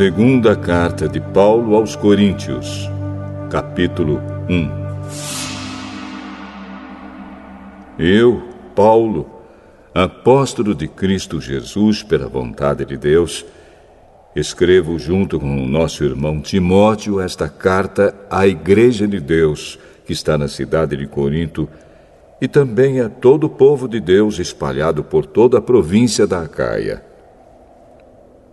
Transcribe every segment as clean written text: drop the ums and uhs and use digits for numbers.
Segunda carta de Paulo aos Coríntios, capítulo 1. Eu, Paulo, apóstolo de Cristo Jesus pela vontade de Deus, escrevo junto com o nosso irmão Timóteo esta carta à Igreja de Deus que está na cidade de Corinto e também a todo o povo de Deus espalhado por toda a província da Acaia.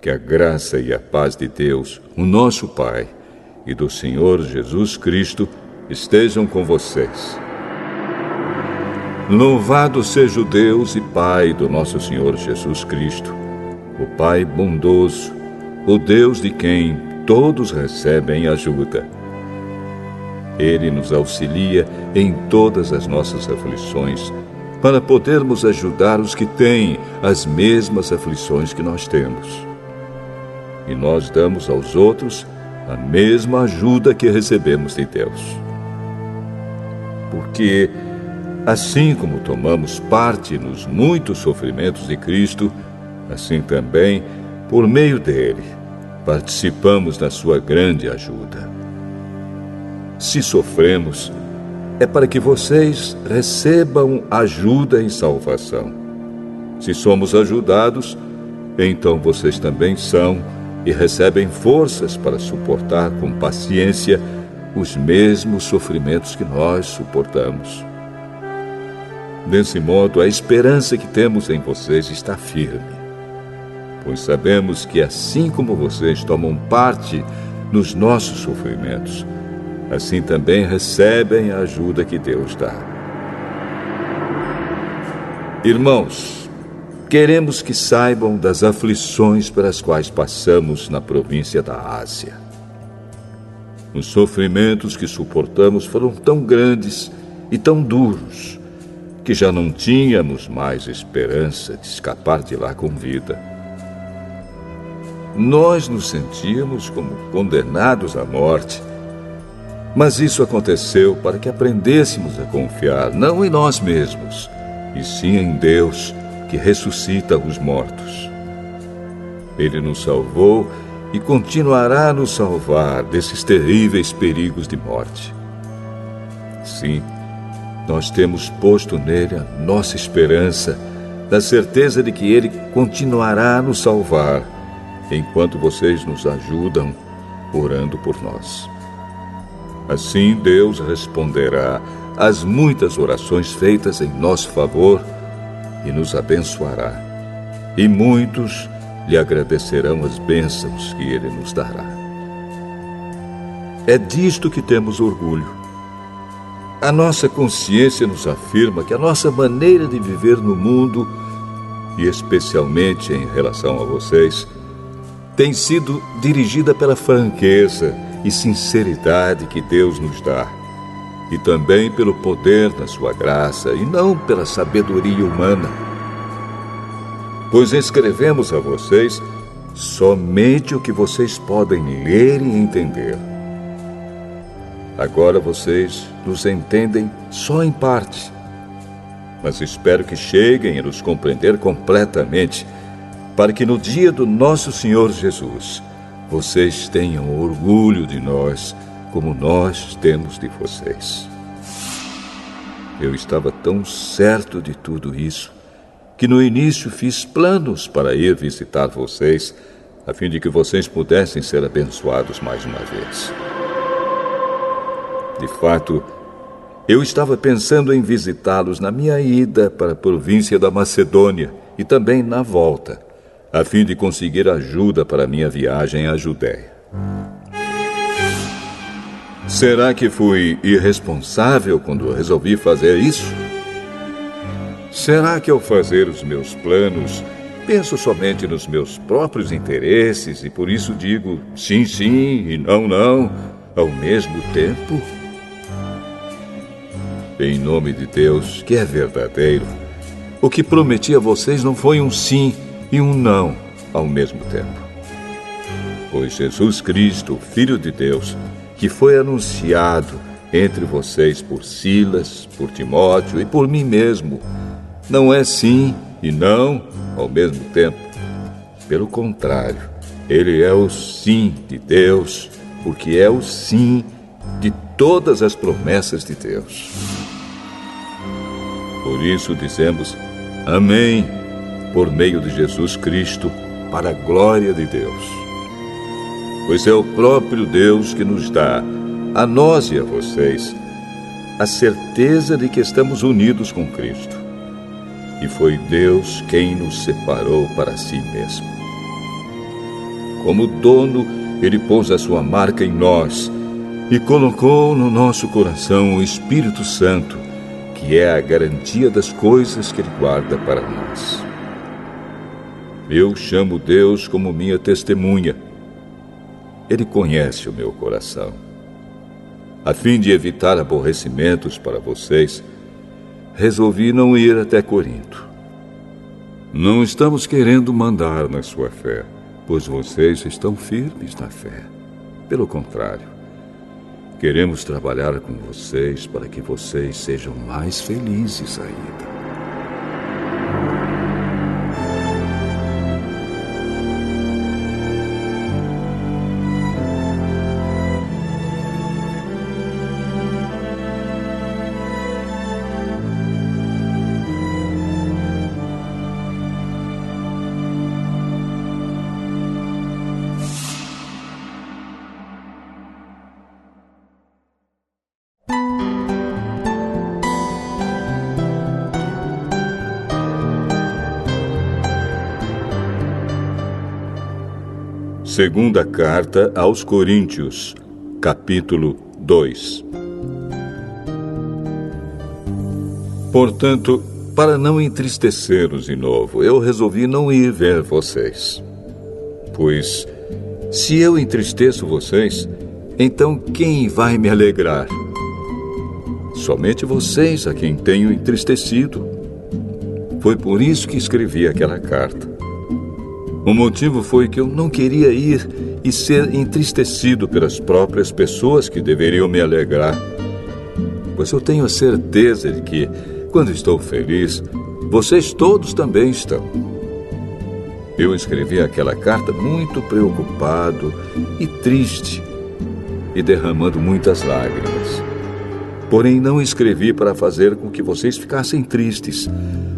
Que a graça e a paz de Deus, o nosso Pai, e do Senhor Jesus Cristo estejam com vocês. Louvado seja o Deus e Pai do nosso Senhor Jesus Cristo, o Pai bondoso, o Deus de quem todos recebem ajuda. Ele nos auxilia em todas as nossas aflições, para podermos ajudar os que têm as mesmas aflições que nós temos. E nós damos aos outros a mesma ajuda que recebemos de Deus. Porque, assim como tomamos parte nos muitos sofrimentos de Cristo, assim também, por meio dele, participamos da sua grande ajuda. Se sofremos, é para que vocês recebam ajuda e salvação. Se somos ajudados, então vocês também são e recebem forças para suportar com paciência os mesmos sofrimentos que nós suportamos. Desse modo, a esperança que temos em vocês está firme, pois sabemos que assim como vocês tomam parte nos nossos sofrimentos, assim também recebem a ajuda que Deus dá. Irmãos, queremos que saibam das aflições pelas quais passamos na província da Ásia. Os sofrimentos que suportamos foram tão grandes e tão duros que já não tínhamos mais esperança de escapar de lá com vida. Nós nos sentíamos como condenados à morte, mas isso aconteceu para que aprendêssemos a confiar não em nós mesmos, e sim em Deus, que ressuscita os mortos. Ele nos salvou e continuará a nos salvar desses terríveis perigos de morte. Sim, nós temos posto nele a nossa esperança, na certeza de que ele continuará a nos salvar, enquanto vocês nos ajudam orando por nós. Assim Deus responderá às muitas orações feitas em nosso favor e nos abençoará, e muitos lhe agradecerão as bênçãos que ele nos dará. É disto que temos orgulho. A nossa consciência nos afirma que a nossa maneira de viver no mundo, e especialmente em relação a vocês, tem sido dirigida pela franqueza e sinceridade que Deus nos dá, e também pelo poder da sua graça, e não pela sabedoria humana. Pois escrevemos a vocês somente o que vocês podem ler e entender. Agora vocês nos entendem só em parte, mas espero que cheguem a nos compreender completamente, para que no dia do nosso Senhor Jesus, vocês tenham orgulho de nós, como nós temos de vocês. Eu estava tão certo de tudo isso, que no início fiz planos para ir visitar vocês, a fim de que vocês pudessem ser abençoados mais uma vez. De fato, eu estava pensando em visitá-los na minha ida para a província da Macedônia e também na volta, a fim de conseguir ajuda para a minha viagem à Judéia. Será que fui irresponsável quando resolvi fazer isso? Será que ao fazer os meus planos, penso somente nos meus próprios interesses e por isso digo sim, sim e não, não, ao mesmo tempo? Em nome de Deus, que é verdadeiro, o que prometi a vocês não foi um sim e um não ao mesmo tempo. Pois Jesus Cristo, o Filho de Deus, que foi anunciado entre vocês por Silas, por Timóteo e por mim mesmo, não é sim e não ao mesmo tempo. Pelo contrário, Ele é o sim de Deus, porque é o sim de todas as promessas de Deus. Por isso dizemos amém, por meio de Jesus Cristo, para a glória de Deus. Pois é o próprio Deus que nos dá, a nós e a vocês, a certeza de que estamos unidos com Cristo. E foi Deus quem nos separou para si mesmo. Como dono, Ele pôs a sua marca em nós e colocou no nosso coração o Espírito Santo, que é a garantia das coisas que Ele guarda para nós. Eu chamo Deus como minha testemunha. Ele conhece o meu coração. A fim de evitar aborrecimentos para vocês, resolvi não ir até Corinto. Não estamos querendo mandar na sua fé, pois vocês estão firmes na fé. Pelo contrário, queremos trabalhar com vocês para que vocês sejam mais felizes ainda. Segunda Carta aos Coríntios, capítulo 2. Portanto, para não entristecê-los de novo, eu resolvi não ir ver vocês. Pois, se eu entristeço vocês, então quem vai me alegrar? Somente vocês a quem tenho entristecido. Foi por isso que escrevi aquela carta. O motivo foi que eu não queria ir e ser entristecido pelas próprias pessoas que deveriam me alegrar. Pois eu tenho a certeza de que, quando estou feliz, vocês todos também estão. Eu escrevi aquela carta muito preocupado e triste e derramando muitas lágrimas. Porém, não escrevi para fazer com que vocês ficassem tristes,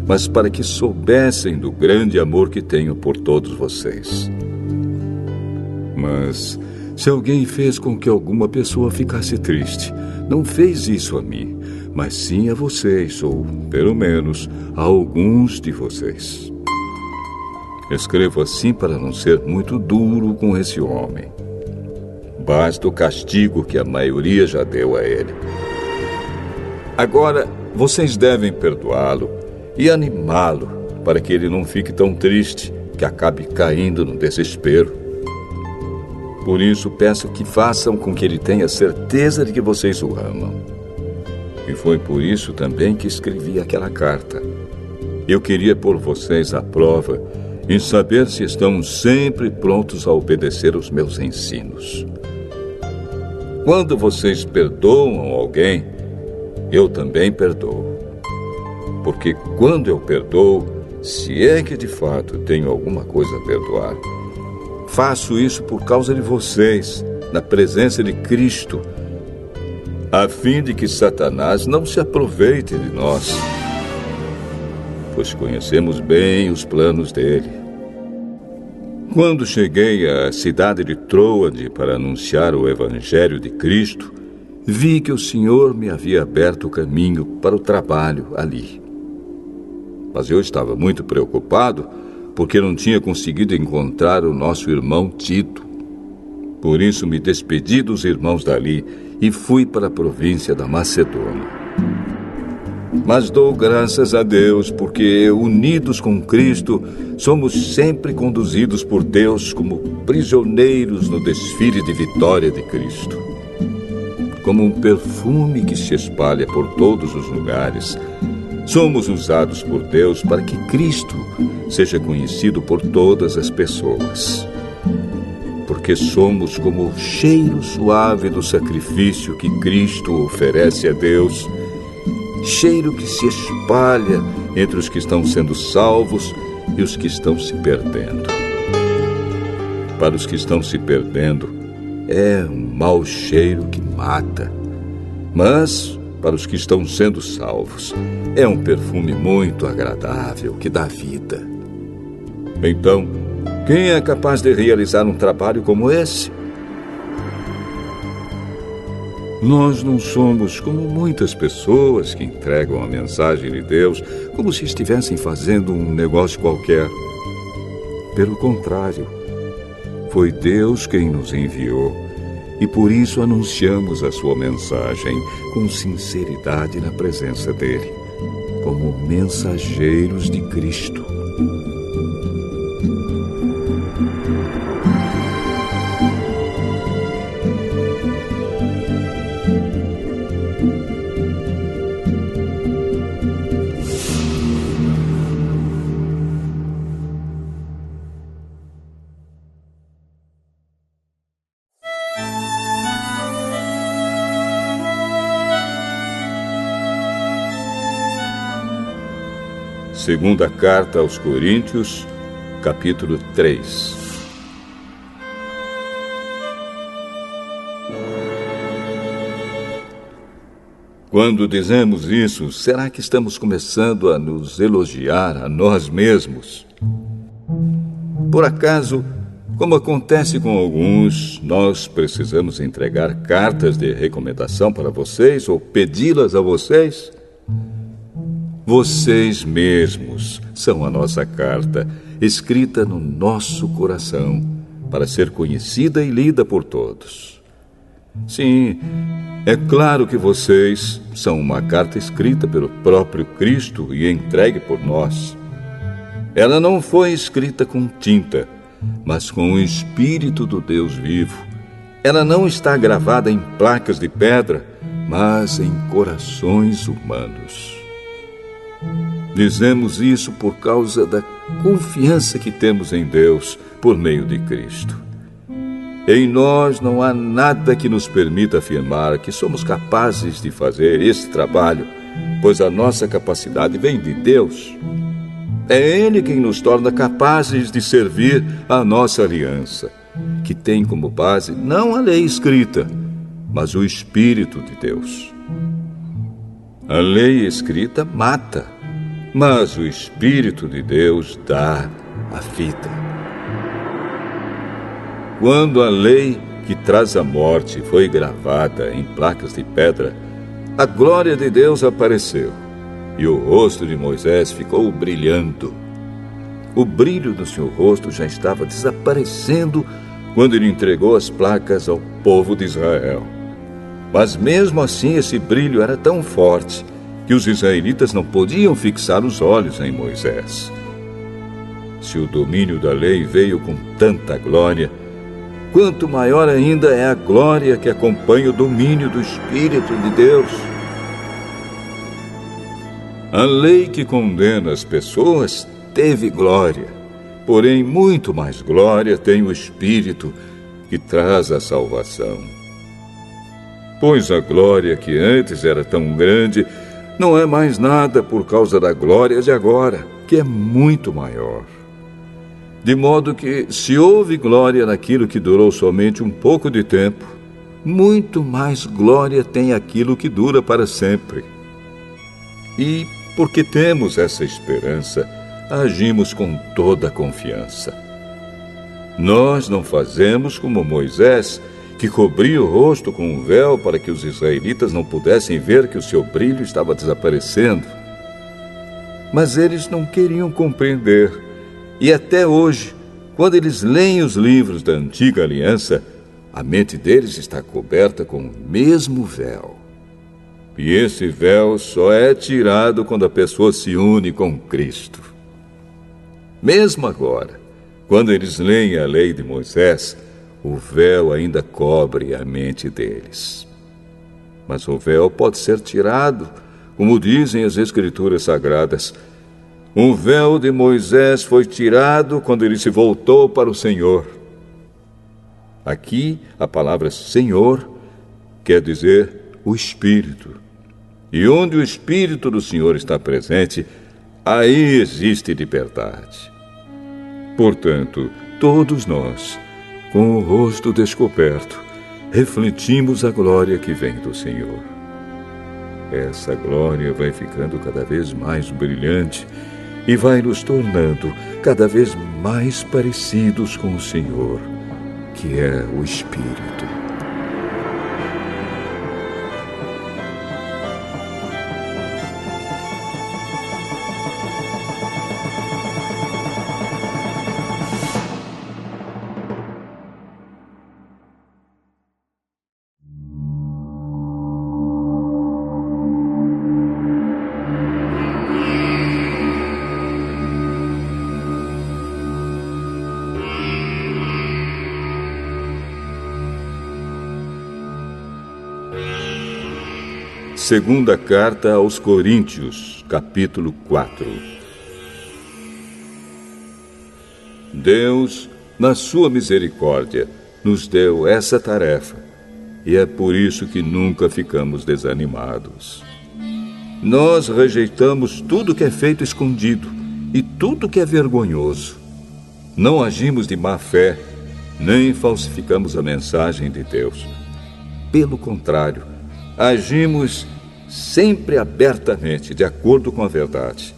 mas para que soubessem do grande amor que tenho por todos vocês. Mas, se alguém fez com que alguma pessoa ficasse triste, não fez isso a mim, mas sim a vocês, ou, pelo menos, a alguns de vocês. Escrevo assim para não ser muito duro com esse homem. Basta o castigo que a maioria já deu a ele. Agora, vocês devem perdoá-lo e animá-lo para que ele não fique tão triste que acabe caindo no desespero. Por isso, peço que façam com que ele tenha certeza de que vocês o amam. E foi por isso também que escrevi aquela carta. Eu queria pôr vocês à prova e saber se estão sempre prontos a obedecer os meus ensinos. Quando vocês perdoam alguém, eu também perdoo. Porque quando eu perdoo, se é que de fato tenho alguma coisa a perdoar, faço isso por causa de vocês, na presença de Cristo, a fim de que Satanás não se aproveite de nós, pois conhecemos bem os planos dele. Quando cheguei à cidade de Troade para anunciar o Evangelho de Cristo, vi que o Senhor me havia aberto o caminho para o trabalho ali. Mas eu estava muito preocupado porque não tinha conseguido encontrar o nosso irmão Tito. Por isso me despedi dos irmãos dali e fui para a província da Macedônia. Mas dou graças a Deus porque, unidos com Cristo, somos sempre conduzidos por Deus como prisioneiros no desfile de vitória de Cristo. Como um perfume que se espalha por todos os lugares, somos usados por Deus para que Cristo seja conhecido por todas as pessoas. Porque somos como o cheiro suave do sacrifício que Cristo oferece a Deus, cheiro que se espalha entre os que estão sendo salvos e os que estão se perdendo. para os que estão se perdendo, é um mau cheiro que mata. Mas, para os que estão sendo salvos, é um perfume muito agradável que dá vida. Então, quem é capaz de realizar um trabalho como esse? Nós não somos como muitas pessoas que entregam a mensagem de Deus como se estivessem fazendo um negócio qualquer. Pelo contrário, foi Deus quem nos enviou e por isso anunciamos a sua mensagem com sinceridade na presença dele, como mensageiros de Cristo. Segunda Carta aos Coríntios, capítulo 3. Quando dizemos isso, será que estamos começando a nos elogiar a nós mesmos? Por acaso, como acontece com alguns, nós precisamos entregar cartas de recomendação para vocês ou pedi-las a vocês? Vocês mesmos são a nossa carta, escrita no nosso coração, para ser conhecida e lida por todos. Sim, é claro que vocês são uma carta escrita pelo próprio Cristo e entregue por nós. Ela não foi escrita com tinta, mas com o Espírito do Deus vivo. Ela não está gravada em placas de pedra, mas em corações humanos. Dizemos isso por causa da confiança que temos em Deus por meio de Cristo. Em nós não há nada que nos permita afirmar que somos capazes de fazer esse trabalho, pois a nossa capacidade vem de Deus. É Ele quem nos torna capazes de servir a nossa aliança, que tem como base não a lei escrita, mas o Espírito de Deus. A lei escrita mata, mas o Espírito de Deus dá a vida. Quando a lei que traz a morte foi gravada em placas de pedra, a glória de Deus apareceu e o rosto de Moisés ficou brilhando. O brilho do seu rosto já estava desaparecendo quando ele entregou as placas ao povo de Israel. Mas mesmo assim esse brilho era tão forte que os israelitas não podiam fixar os olhos em Moisés. Se o domínio da lei veio com tanta glória, quanto maior ainda é a glória que acompanha o domínio do Espírito de Deus. A lei que condena as pessoas teve glória, porém muito mais glória tem o Espírito que traz a salvação. Pois a glória que antes era tão grande não é mais nada por causa da glória de agora, que é muito maior. De modo que, se houve glória naquilo que durou somente um pouco de tempo, muito mais glória tem aquilo que dura para sempre. E, porque temos essa esperança, agimos com toda a confiança. Nós não fazemos como Moisés, que cobria o rosto com um véu para que os israelitas não pudessem ver que o seu brilho estava desaparecendo. Mas eles não queriam compreender. E até hoje, quando eles leem os livros da Antiga Aliança, a mente deles está coberta com o mesmo véu. E esse véu só é tirado quando a pessoa se une com Cristo. Mesmo agora, quando eles leem a lei de Moisés, o véu ainda cobre a mente deles. Mas o véu pode ser tirado, como dizem as Escrituras Sagradas. O véu de Moisés foi tirado quando ele se voltou para o Senhor. Aqui, a palavra Senhor quer dizer o Espírito. E onde o Espírito do Senhor está presente, aí existe liberdade. Portanto, todos nós, com o rosto descoberto, refletimos a glória que vem do Senhor. Essa glória vai ficando cada vez mais brilhante e vai nos tornando cada vez mais parecidos com o Senhor, que é o Espírito. Segunda Carta aos Coríntios, capítulo 4. Deus, na sua misericórdia, nos deu essa tarefa, e é por isso que nunca ficamos desanimados. Nós rejeitamos tudo que é feito escondido e tudo que é vergonhoso. Não agimos de má fé, nem falsificamos a mensagem de Deus. Pelo contrário, agimos sempre abertamente, de acordo com a verdade.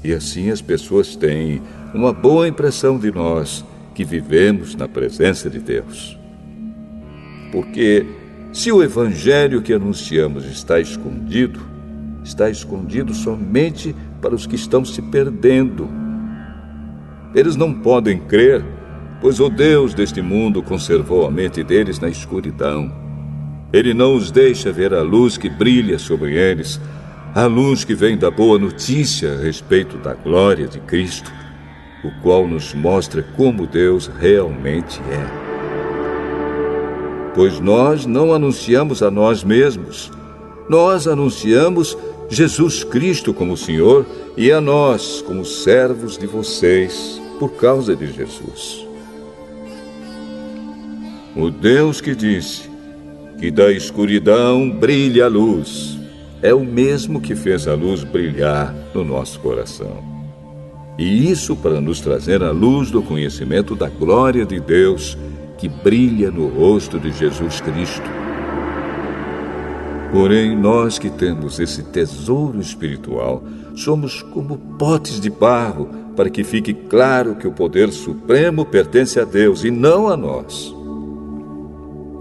E assim as pessoas têm uma boa impressão de nós, que vivemos na presença de Deus. Porque se o evangelho que anunciamos está escondido somente para os que estão se perdendo. Eles não podem crer, pois o Deus deste mundo conservou a mente deles na escuridão. Ele não os deixa ver a luz que brilha sobre eles, a luz que vem da boa notícia a respeito da glória de Cristo, o qual nos mostra como Deus realmente é. Pois nós não anunciamos a nós mesmos, nós anunciamos Jesus Cristo como Senhor e a nós como servos de vocês por causa de Jesus. O Deus que disse que da escuridão brilha a luz, é o mesmo que fez a luz brilhar no nosso coração. E isso para nos trazer a luz do conhecimento da glória de Deus que brilha no rosto de Jesus Cristo. Porém, nós que temos esse tesouro espiritual, somos como potes de barro, para que fique claro que o poder supremo pertence a Deus e não a nós.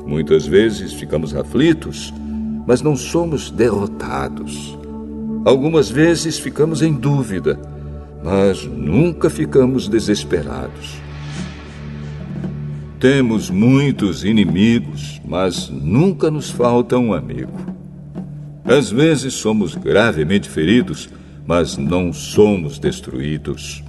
Muitas vezes ficamos aflitos, mas não somos derrotados. Algumas vezes ficamos em dúvida, mas nunca ficamos desesperados. Temos muitos inimigos, mas nunca nos falta um amigo. Às vezes somos gravemente feridos, mas não somos destruídos.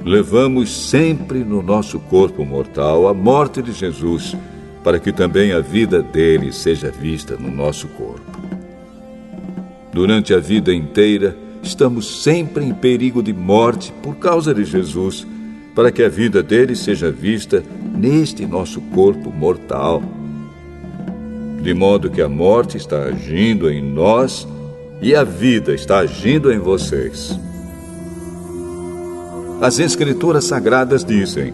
Levamos sempre no nosso corpo mortal a morte de Jesus, para que também a vida dele seja vista no nosso corpo. Durante a vida inteira, estamos sempre em perigo de morte por causa de Jesus, para que a vida dele seja vista neste nosso corpo mortal. De modo que a morte está agindo em nós e a vida está agindo em vocês. As Escrituras Sagradas dizem: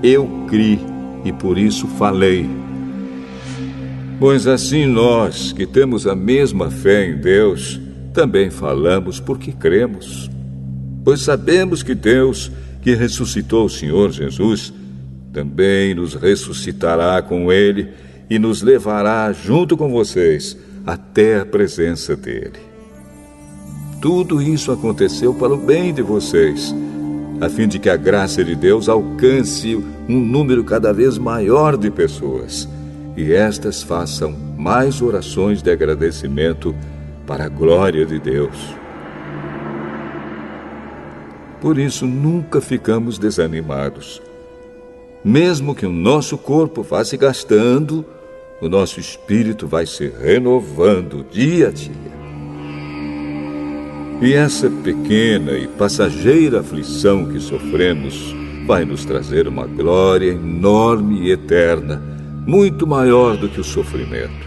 eu criei e por isso falei. Pois assim nós, que temos a mesma fé em Deus, também falamos porque cremos. Pois sabemos que Deus, que ressuscitou o Senhor Jesus, também nos ressuscitará com Ele e nos levará junto com vocês até a presença dEle. Tudo isso aconteceu para o bem de vocês, a fim de que a graça de Deus alcance um número cada vez maior de pessoas, e estas façam mais orações de agradecimento para a glória de Deus. Por isso, nunca ficamos desanimados. Mesmo que o nosso corpo vá se gastando, o nosso espírito vai se renovando dia a dia. E essa pequena e passageira aflição que sofremos vai nos trazer uma glória enorme e eterna, muito maior do que o sofrimento.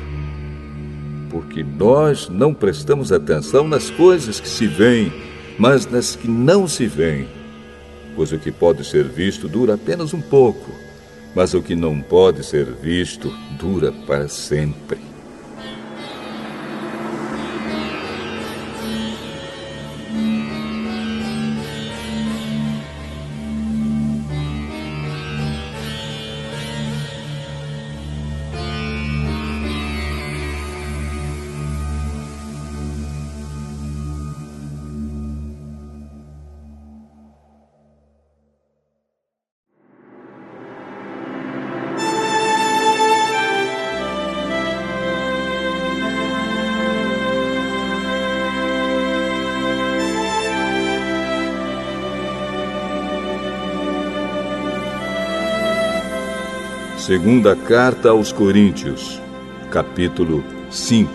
Porque nós não prestamos atenção nas coisas que se veem, mas nas que não se veem. Pois o que pode ser visto dura apenas um pouco, mas o que não pode ser visto dura para sempre. Segunda Carta aos Coríntios, capítulo 5.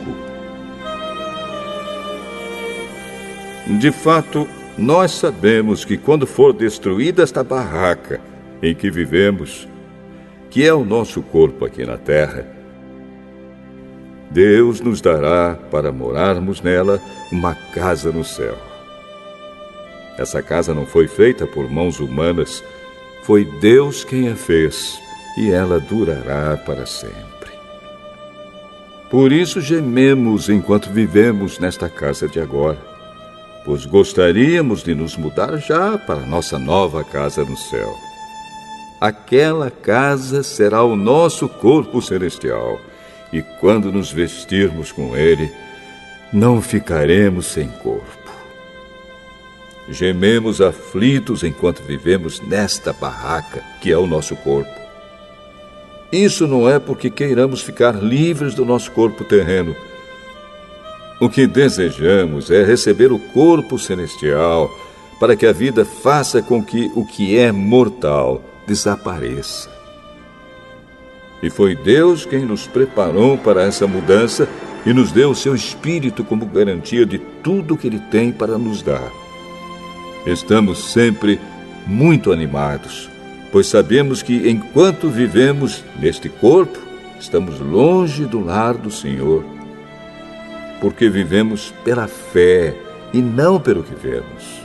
De fato, nós sabemos que quando for destruída esta barraca em que vivemos, que é o nosso corpo aqui na terra, Deus nos dará para morarmos nela uma casa no céu. Essa casa não foi feita por mãos humanas, foi Deus quem a fez. E ela durará para sempre. Por isso gememos enquanto vivemos nesta casa de agora, pois gostaríamos de nos mudar já para nossa nova casa no céu. Aquela casa será o nosso corpo celestial, e quando nos vestirmos com ele, não ficaremos sem corpo. Gememos aflitos enquanto vivemos nesta barraca, que é o nosso corpo. Isso não é porque queiramos ficar livres do nosso corpo terreno. O que desejamos é receber o corpo celestial, para que a vida faça com que o que é mortal desapareça. E foi Deus quem nos preparou para essa mudança e nos deu o seu Espírito como garantia de tudo que Ele tem para nos dar. Estamos sempre muito animados, pois sabemos que enquanto vivemos neste corpo, estamos longe do lar do Senhor, porque vivemos pela fé e não pelo que vemos.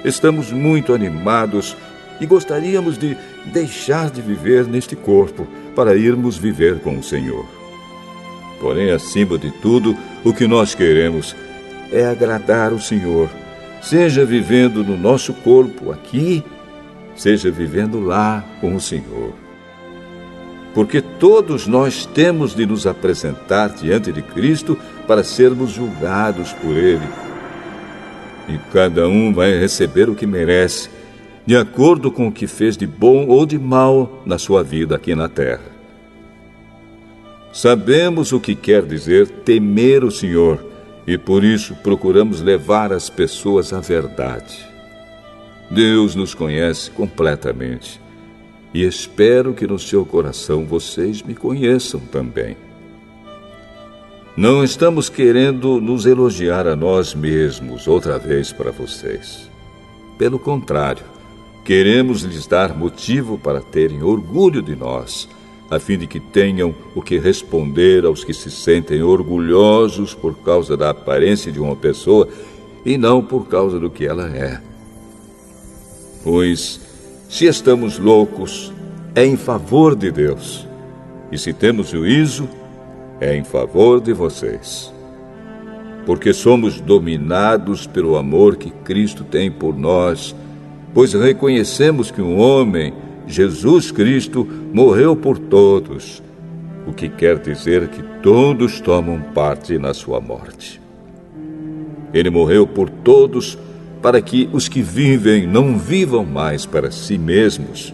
Estamos muito animados e gostaríamos de deixar de viver neste corpo para irmos viver com o Senhor. Porém, acima de tudo, o que nós queremos é agradar o Senhor, seja vivendo no nosso corpo aqui, seja vivendo lá com o Senhor. Porque todos nós temos de nos apresentar diante de Cristo para sermos julgados por Ele. E cada um vai receber o que merece, de acordo com o que fez de bom ou de mal na sua vida aqui na terra. Sabemos o que quer dizer temer o Senhor, e por isso procuramos levar as pessoas à verdade. Deus nos conhece completamente e espero que no seu coração vocês me conheçam também. Não estamos querendo nos elogiar a nós mesmos outra vez para vocês. Pelo contrário, queremos lhes dar motivo para terem orgulho de nós, a fim de que tenham o que responder aos que se sentem orgulhosos por causa da aparência de uma pessoa e não por causa do que ela é. Pois, se estamos loucos, é em favor de Deus. E se temos juízo, é em favor de vocês. Porque somos dominados pelo amor que Cristo tem por nós, pois reconhecemos que um homem, Jesus Cristo, morreu por todos, o que quer dizer que todos tomam parte na sua morte. Ele morreu por todos, para que os que vivem não vivam mais para si mesmos,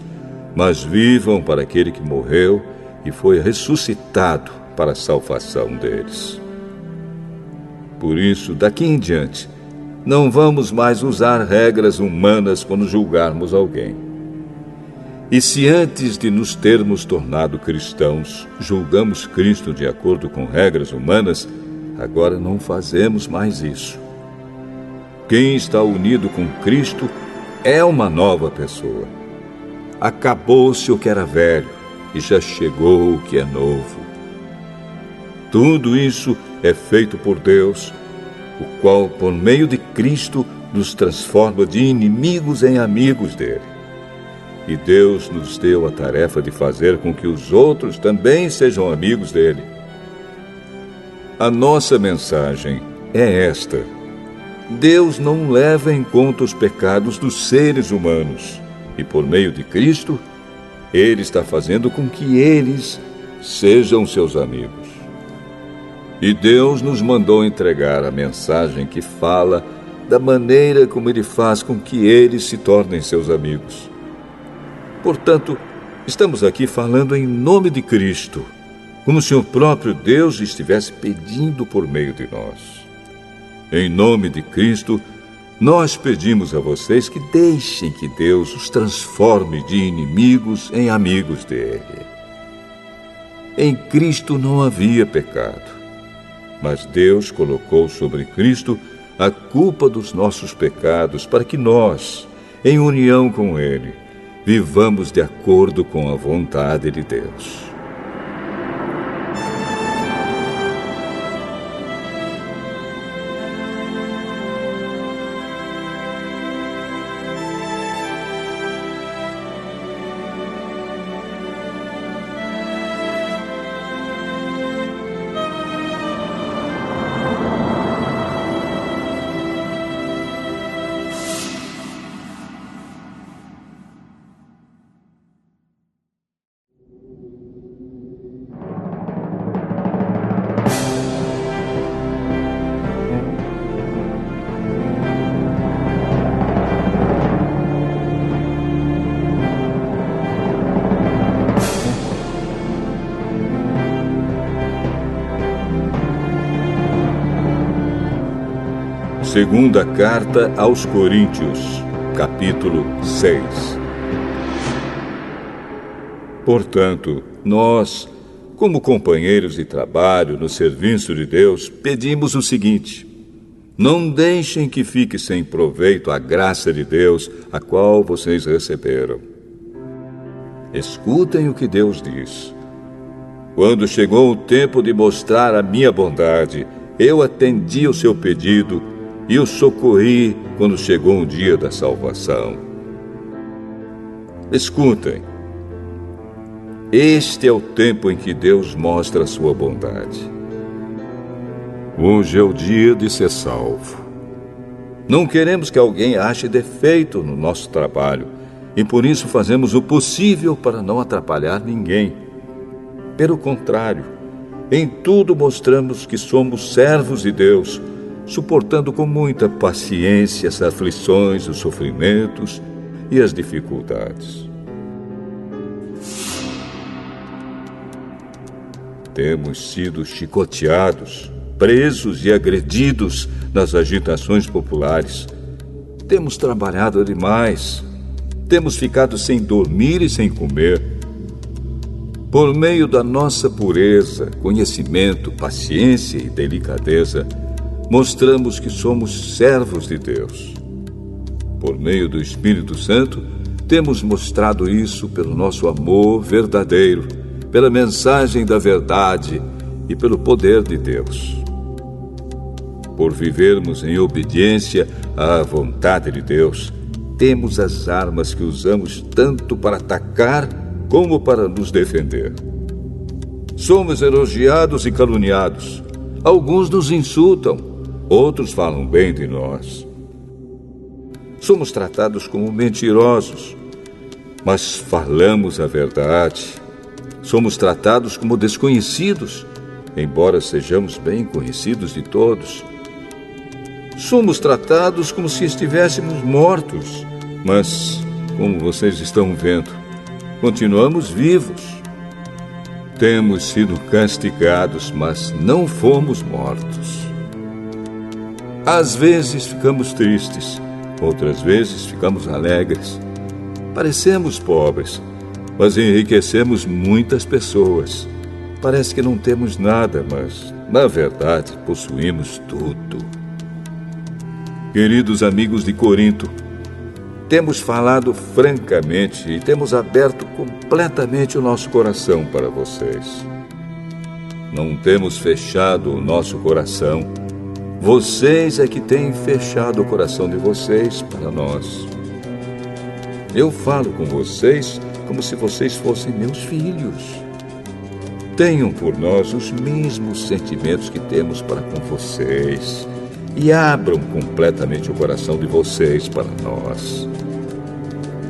mas vivam para aquele que morreu e foi ressuscitado para a salvação deles. Por isso, daqui em diante, não vamos mais usar regras humanas quando julgarmos alguém. E se antes de nos termos tornado cristãos, julgamos Cristo de acordo com regras humanas, agora não fazemos mais isso. Quem está unido com Cristo é uma nova pessoa. Acabou-se o que era velho e já chegou o que é novo. Tudo isso é feito por Deus, o qual, por meio de Cristo, nos transforma de inimigos em amigos dele. e Deus nos deu a tarefa de fazer com que os outros também sejam amigos dele. A nossa mensagem é esta: Deus não leva em conta os pecados dos seres humanos, e por meio de Cristo, Ele está fazendo com que eles sejam seus amigos. E Deus nos mandou entregar a mensagem que fala da maneira como Ele faz com que eles se tornem seus amigos. Portanto, estamos aqui falando em nome de Cristo, como se o próprio Deus estivesse pedindo por meio de nós. Em nome de Cristo, nós pedimos a vocês que deixem que Deus os transforme de inimigos em amigos dele. Em Cristo não havia pecado, mas Deus colocou sobre Cristo a culpa dos nossos pecados para que nós, em união com Ele, vivamos de acordo com a vontade de Deus. Segunda Carta aos Coríntios, capítulo 6. Portanto, nós, como companheiros de trabalho no serviço de Deus, pedimos o seguinte: não deixem que fique sem proveito a graça de Deus, a qual vocês receberam. Escutem o que Deus diz. Quando chegou o tempo de mostrar a minha bondade, eu atendi o seu pedido e o socorri quando chegou o dia da salvação. Escutem. Este é o tempo em que Deus mostra a sua bondade. Hoje é o dia de ser salvo. Não queremos que alguém ache defeito no nosso trabalho, e por isso fazemos o possível para não atrapalhar ninguém. Pelo contrário, em tudo mostramos que somos servos de Deus, suportando com muita paciência as aflições, os sofrimentos e as dificuldades. Temos sido chicoteados, presos e agredidos nas agitações populares. Temos trabalhado demais. Temos ficado sem dormir e sem comer. Por meio da nossa pureza, conhecimento, paciência e delicadeza, mostramos que somos servos de Deus. Por meio do Espírito Santo, temos mostrado isso pelo nosso amor verdadeiro, pela mensagem da verdade e pelo poder de Deus. Por vivermos em obediência à vontade de Deus, temos as armas que usamos tanto para atacar como para nos defender. Somos elogiados e caluniados. Alguns nos insultam, outros falam bem de nós. Somos tratados como mentirosos, mas falamos a verdade. Somos tratados como desconhecidos, embora sejamos bem conhecidos de todos. Somos tratados como se estivéssemos mortos, mas, como vocês estão vendo, continuamos vivos. Temos sido castigados, mas não fomos mortos. Às vezes ficamos tristes, outras vezes ficamos alegres. Parecemos pobres, mas enriquecemos muitas pessoas. Parece que não temos nada, mas, na verdade, possuímos tudo. Queridos amigos de Corinto, temos falado francamente e temos aberto completamente o nosso coração para vocês. Não temos fechado o nosso coração. Vocês é que têm fechado o coração de vocês para nós. Eu falo com vocês como se vocês fossem meus filhos. Tenham por nós os mesmos sentimentos que temos para com vocês e abram completamente o coração de vocês para nós.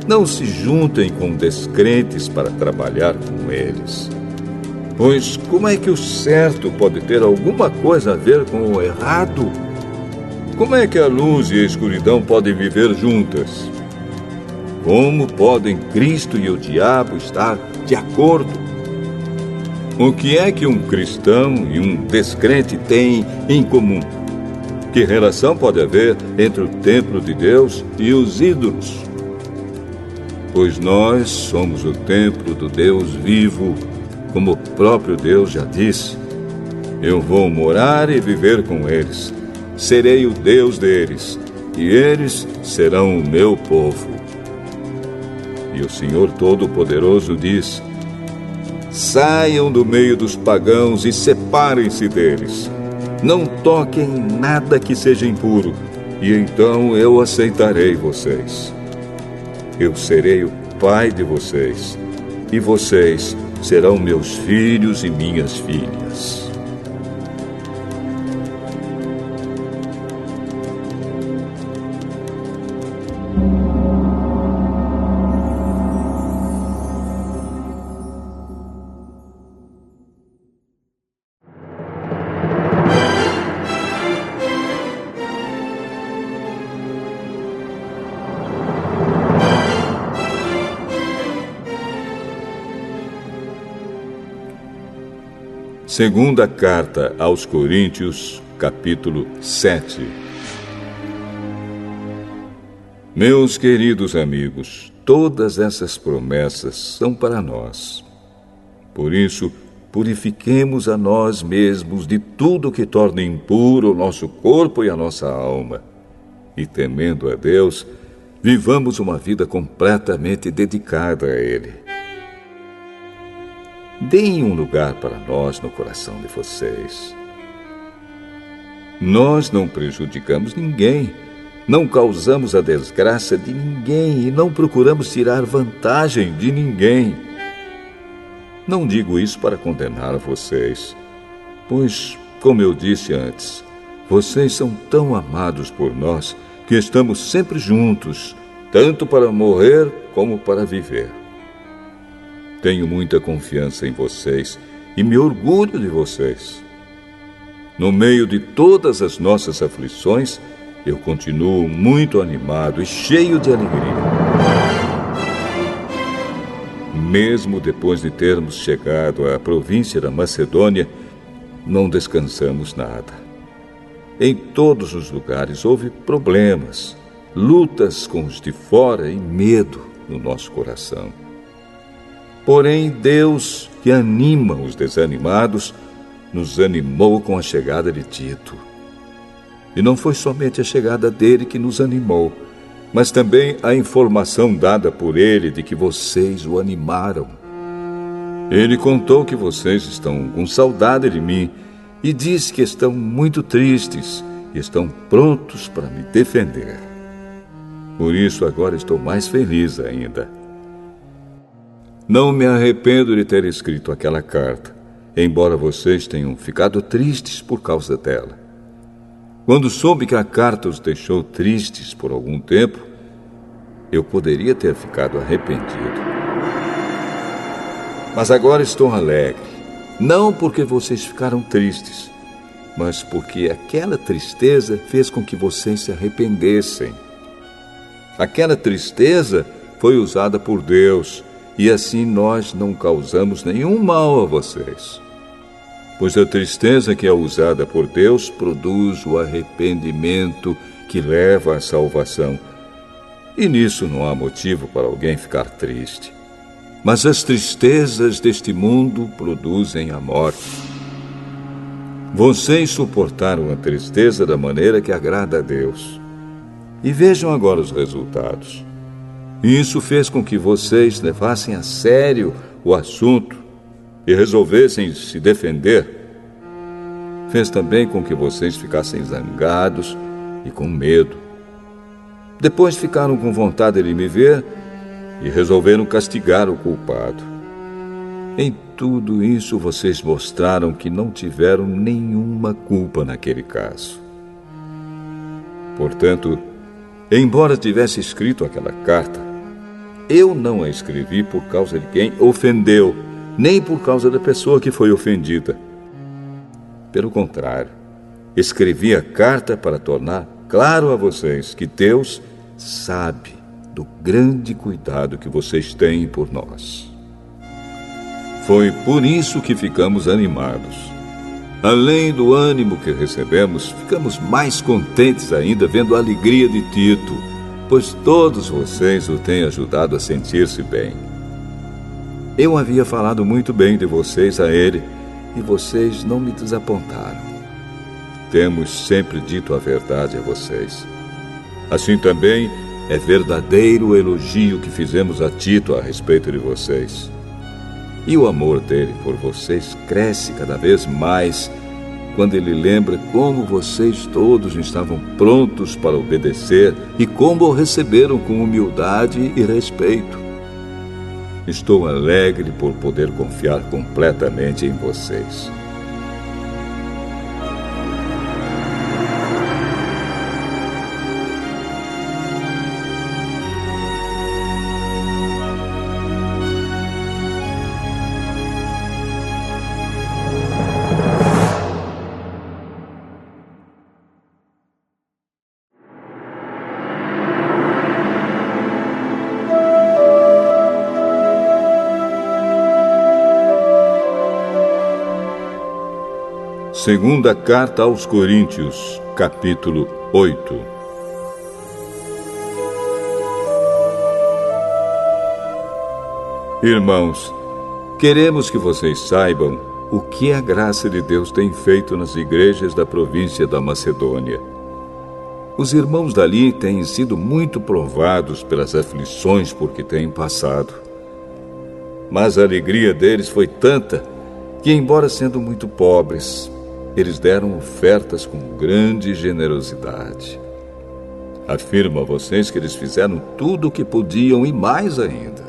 Não se juntem com descrentes para trabalhar com eles. Pois como é que o certo pode ter alguma coisa a ver com o errado? Como é que a luz e a escuridão podem viver juntas? Como podem Cristo e o diabo estar de acordo? O que é que um cristão e um descrente têm em comum? Que relação pode haver entre o templo de Deus e os ídolos? Pois nós somos o templo do Deus vivo, como o próprio Deus já disse. Eu vou morar e viver com eles. Serei o Deus deles, e eles serão o meu povo. E o Senhor Todo-Poderoso diz: saiam do meio dos pagãos e separem-se deles. Não toquem em nada que seja impuro, e então eu aceitarei vocês. Eu serei o pai de vocês, e vocês serão meus filhos e minhas filhas. Segunda carta aos Coríntios, capítulo 7. Meus queridos amigos, todas essas promessas são para nós. Por isso, purifiquemos a nós mesmos de tudo que torna impuro o nosso corpo e a nossa alma. E, temendo a Deus, vivamos uma vida completamente dedicada a Ele. Deem um lugar para nós no coração de vocês. Nós não prejudicamos ninguém, não causamos a desgraça de ninguém e não procuramos tirar vantagem de ninguém. Não digo isso para condenar vocês, pois, como eu disse antes, vocês são tão amados por nós que estamos sempre juntos, tanto para morrer como para viver. Tenho muita confiança em vocês e me orgulho de vocês. No meio de todas as nossas aflições, eu continuo muito animado e cheio de alegria. Mesmo depois de termos chegado à província da Macedônia, não descansamos nada. Em todos os lugares houve problemas, lutas com os de fora e medo no nosso coração. Porém, Deus, que anima os desanimados, nos animou com a chegada de Tito. E não foi somente a chegada dele que nos animou, mas também a informação dada por ele de que vocês o animaram. Ele contou que vocês estão com saudade de mim e disse que estão muito tristes e estão prontos para me defender. Por isso, agora estou mais feliz ainda. Não me arrependo de ter escrito aquela carta, embora vocês tenham ficado tristes por causa dela. Quando soube que a carta os deixou tristes por algum tempo, eu poderia ter ficado arrependido. Mas agora estou alegre, não porque vocês ficaram tristes, mas porque aquela tristeza fez com que vocês se arrependessem. Aquela tristeza foi usada por Deus, e assim nós não causamos nenhum mal a vocês. Pois a tristeza que é usada por Deus produz o arrependimento que leva à salvação. E nisso não há motivo para alguém ficar triste. Mas as tristezas deste mundo produzem a morte. Vocês suportaram a tristeza da maneira que agrada a Deus. E vejam agora os resultados. Isso fez com que vocês levassem a sério o assunto e resolvessem se defender. Fez também com que vocês ficassem zangados e com medo. Depois ficaram com vontade de me ver e resolveram castigar o culpado. Em tudo isso, vocês mostraram que não tiveram nenhuma culpa naquele caso. Portanto, embora tivesse escrito aquela carta, eu não a escrevi por causa de quem ofendeu, nem por causa da pessoa que foi ofendida. Pelo contrário, escrevi a carta para tornar claro a vocês que Deus sabe do grande cuidado que vocês têm por nós. Foi por isso que ficamos animados. Além do ânimo que recebemos, ficamos mais contentes ainda vendo a alegria de Tito, pois todos vocês o têm ajudado a sentir-se bem. Eu havia falado muito bem de vocês a ele, e vocês não me desapontaram. Temos sempre dito a verdade a vocês. Assim também é verdadeiro o elogio que fizemos a Tito a respeito de vocês. E o amor dele por vocês cresce cada vez mais quando ele lembra como vocês todos estavam prontos para obedecer e como o receberam com humildade e respeito. Estou alegre por poder confiar completamente em vocês. Segunda Carta aos Coríntios, capítulo 8. Irmãos, queremos que vocês saibam o que a graça de Deus tem feito nas igrejas da província da Macedônia. Os irmãos dali têm sido muito provados pelas aflições por que têm passado. Mas a alegria deles foi tanta que, embora sendo muito pobres, eles deram ofertas com grande generosidade. Afirmo a vocês que eles fizeram tudo o que podiam e mais ainda.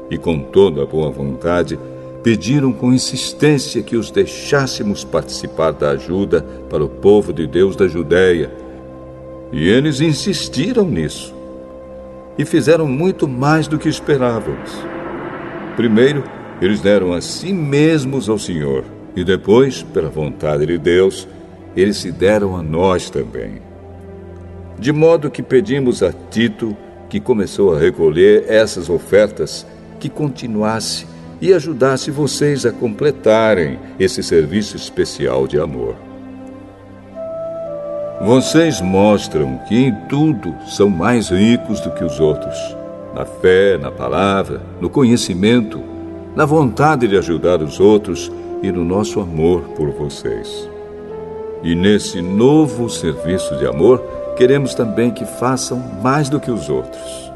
E com toda a boa vontade, pediram com insistência que os deixássemos participar da ajuda para o povo de Deus da Judéia. E eles insistiram nisso. E fizeram muito mais do que esperávamos. Primeiro, eles deram a si mesmos ao Senhor. E depois, pela vontade de Deus, eles se deram a nós também. De modo que pedimos a Tito, que começou a recolher essas ofertas, que continuasse e ajudasse vocês a completarem esse serviço especial de amor. Vocês mostram que em tudo são mais ricos do que os outros, na fé, na palavra, no conhecimento, na vontade de ajudar os outros e no nosso amor por vocês. E nesse novo serviço de amor, queremos também que façam mais do que os outros.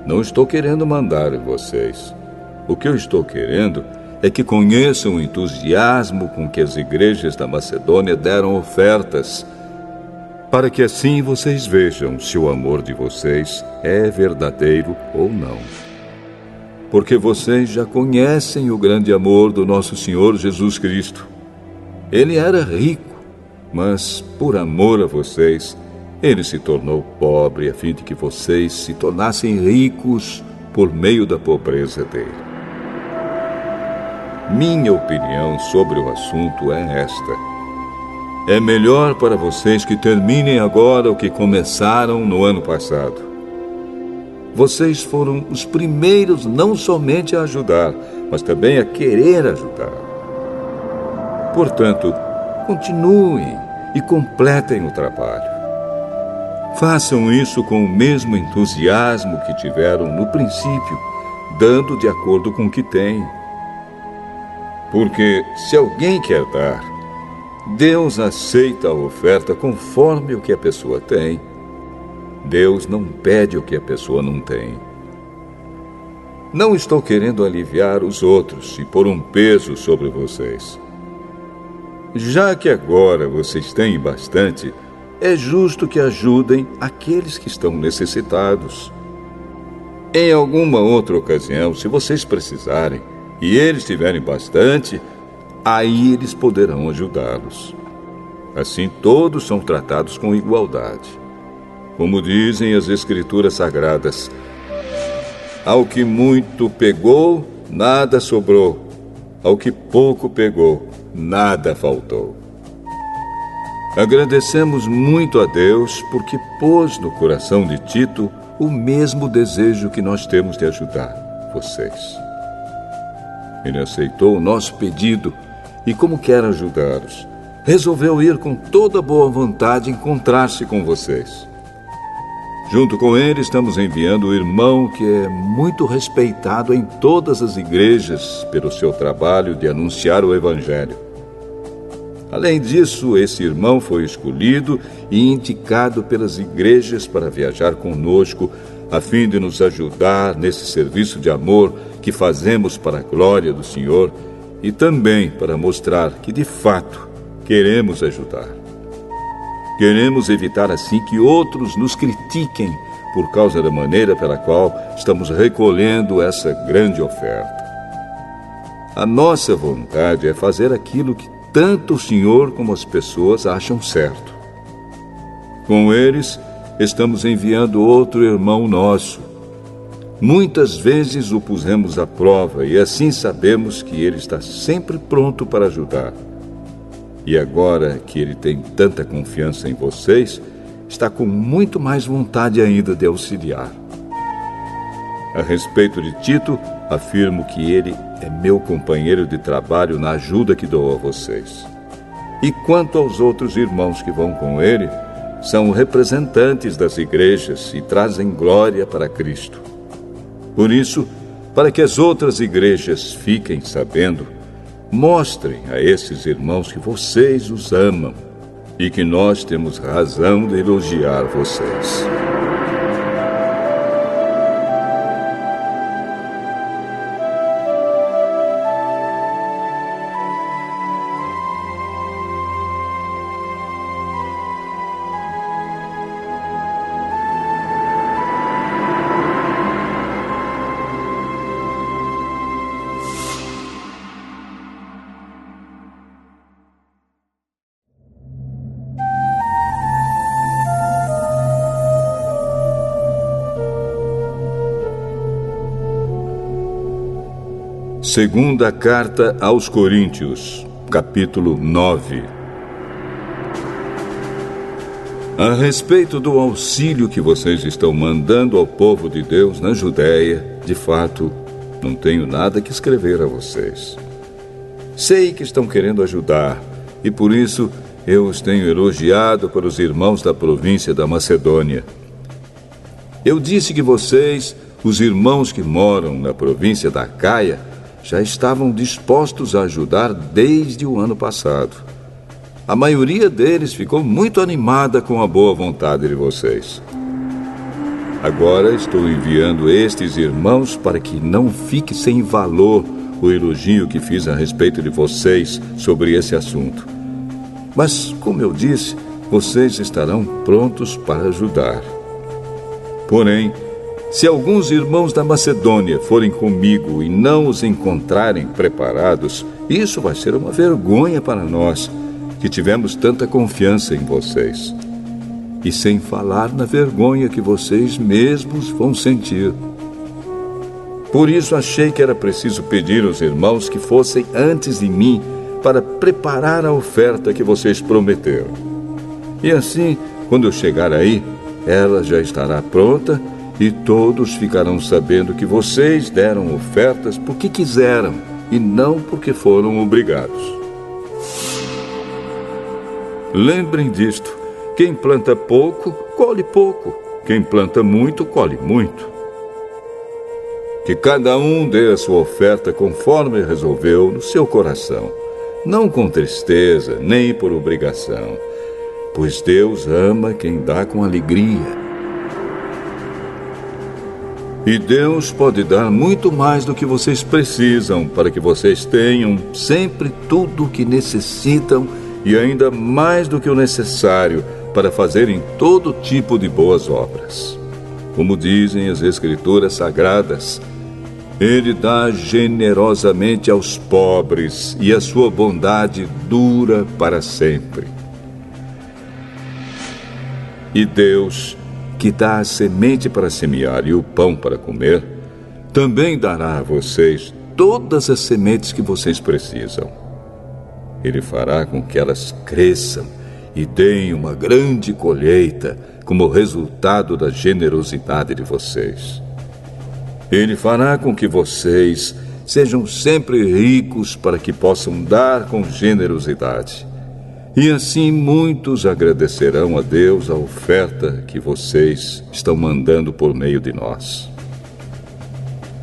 Não estou querendo mandar em vocês. O que eu estou querendo é que conheçam o entusiasmo com que as igrejas da Macedônia deram ofertas, para que assim vocês vejam se o amor de vocês é verdadeiro ou não. Porque vocês já conhecem o grande amor do nosso Senhor Jesus Cristo. Ele era rico, mas por amor a vocês, ele se tornou pobre a fim de que vocês se tornassem ricos por meio da pobreza dele. Minha opinião sobre o assunto é esta: é melhor para vocês que terminem agora o que começaram no ano passado. Vocês foram os primeiros não somente a ajudar, mas também a querer ajudar. Portanto, continuem e completem o trabalho. Façam isso com o mesmo entusiasmo que tiveram no princípio, dando de acordo com o que têm. Porque se alguém quer dar, Deus aceita a oferta conforme o que a pessoa tem. Deus não pede o que a pessoa não tem. Não estou querendo aliviar os outros e pôr um peso sobre vocês. Já que agora vocês têm bastante, é justo que ajudem aqueles que estão necessitados. Em alguma outra ocasião, se vocês precisarem, e eles tiverem bastante, aí eles poderão ajudá-los. Assim, todos são tratados com igualdade. Como dizem as Escrituras Sagradas, ao que muito pegou, nada sobrou. Ao que pouco pegou, nada faltou. Agradecemos muito a Deus porque pôs no coração de Tito o mesmo desejo que nós temos de ajudar vocês. Ele aceitou o nosso pedido e, como quer ajudá-los, resolveu ir com toda boa vontade encontrar-se com vocês. Junto com ele, estamos enviando o irmão que é muito respeitado em todas as igrejas pelo seu trabalho de anunciar o Evangelho. Além disso, esse irmão foi escolhido e indicado pelas igrejas para viajar conosco, a fim de nos ajudar nesse serviço de amor que fazemos para a glória do Senhor e também para mostrar que, de fato, queremos ajudar. Queremos evitar assim que outros nos critiquem por causa da maneira pela qual estamos recolhendo essa grande oferta. A nossa vontade é fazer aquilo que tanto o Senhor como as pessoas acham certo. Com eles, estamos enviando outro irmão nosso. Muitas vezes o pusemos à prova e assim sabemos que ele está sempre pronto para ajudar. E agora que ele tem tanta confiança em vocês, está com muito mais vontade ainda de auxiliar. A respeito de Tito, afirmo que ele é meu companheiro de trabalho na ajuda que dou a vocês. E quanto aos outros irmãos que vão com ele, são representantes das igrejas e trazem glória para Cristo. Por isso, para que as outras igrejas fiquem sabendo, mostrem a esses irmãos que vocês os amam e que nós temos razão de elogiar vocês. Segunda Carta aos Coríntios, capítulo 9. A respeito do auxílio que vocês estão mandando ao povo de Deus na Judéia, de fato, não tenho nada que escrever a vocês. Sei que estão querendo ajudar, e por isso eu os tenho elogiado para os irmãos da província da Macedônia. Eu disse que vocês, os irmãos que moram na província da Acaia, já estavam dispostos a ajudar desde o ano passado. A maioria deles ficou muito animada com a boa vontade de vocês. Agora estou enviando estes irmãos para que não fique sem valor o elogio que fiz a respeito de vocês sobre esse assunto. Mas, como eu disse, vocês estarão prontos para ajudar. Porém, se alguns irmãos da Macedônia forem comigo e não os encontrarem preparados, isso vai ser uma vergonha para nós, que tivemos tanta confiança em vocês. E sem falar na vergonha que vocês mesmos vão sentir. Por isso achei que era preciso pedir aos irmãos que fossem antes de mim para preparar a oferta que vocês prometeram. E assim, quando eu chegar aí, ela já estará pronta e todos ficarão sabendo que vocês deram ofertas porque quiseram e não porque foram obrigados. Lembrem disto: quem planta pouco, colhe pouco. Quem planta muito, colhe muito. Que cada um dê a sua oferta conforme resolveu no seu coração, não com tristeza, nem por obrigação, pois Deus ama quem dá com alegria. E Deus pode dar muito mais do que vocês precisam para que vocês tenham sempre tudo o que necessitam e ainda mais do que o necessário para fazerem todo tipo de boas obras. Como dizem as Escrituras Sagradas, Ele dá generosamente aos pobres e a sua bondade dura para sempre. E Deus, que dá a semente para semear e o pão para comer, também dará a vocês todas as sementes que vocês precisam. Ele fará com que elas cresçam e deem uma grande colheita como resultado da generosidade de vocês. Ele fará com que vocês sejam sempre ricos para que possam dar com generosidade. E assim muitos agradecerão a Deus a oferta que vocês estão mandando por meio de nós.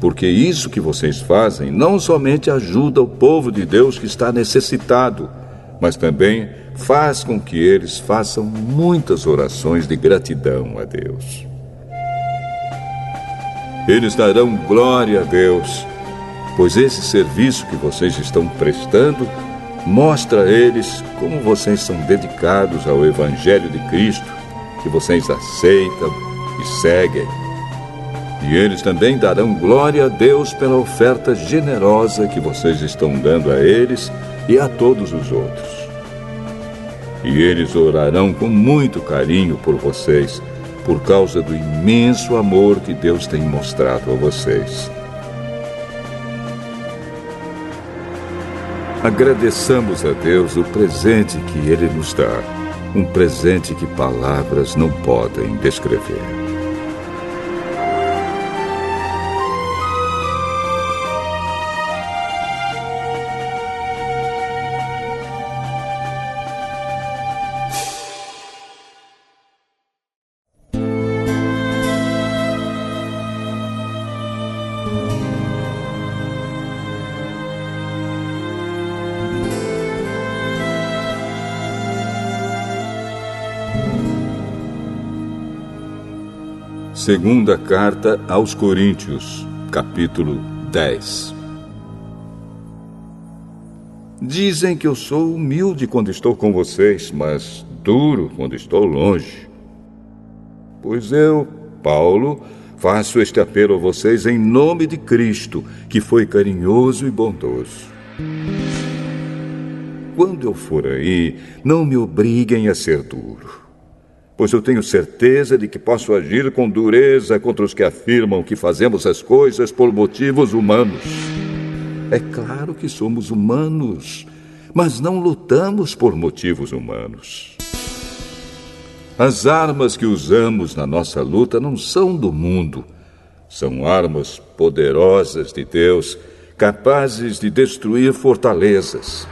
Porque isso que vocês fazem não somente ajuda o povo de Deus que está necessitado, mas também faz com que eles façam muitas orações de gratidão a Deus. Eles darão glória a Deus, pois esse serviço que vocês estão prestando mostra a eles como vocês são dedicados ao Evangelho de Cristo, que vocês aceitam e seguem. E eles também darão glória a Deus pela oferta generosa que vocês estão dando a eles e a todos os outros. E eles orarão com muito carinho por vocês, por causa do imenso amor que Deus tem mostrado a vocês. Agradeçamos a Deus o presente que Ele nos dá, um presente que palavras não podem descrever. Segunda Carta aos Coríntios, capítulo 10. Dizem que eu sou humilde quando estou com vocês, mas duro quando estou longe. Pois eu, Paulo, faço este apelo a vocês em nome de Cristo, que foi carinhoso e bondoso. Quando eu for aí, não me obriguem a ser duro, pois eu tenho certeza de que posso agir com dureza contra os que afirmam que fazemos as coisas por motivos humanos. É claro que somos humanos, mas não lutamos por motivos humanos. As armas que usamos na nossa luta não são do mundo. São armas poderosas de Deus, capazes de destruir fortalezas.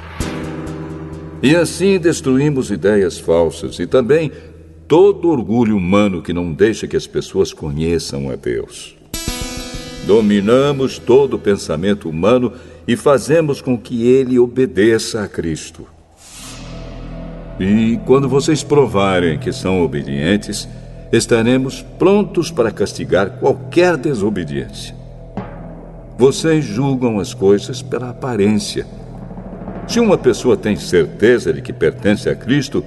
E assim destruímos ideias falsas e também todo orgulho humano que não deixa que as pessoas conheçam a Deus. Dominamos todo o pensamento humano e fazemos com que ele obedeça a Cristo. E quando vocês provarem que são obedientes, estaremos prontos para castigar qualquer desobediência. Vocês julgam as coisas pela aparência. Se uma pessoa tem certeza de que pertence a Cristo,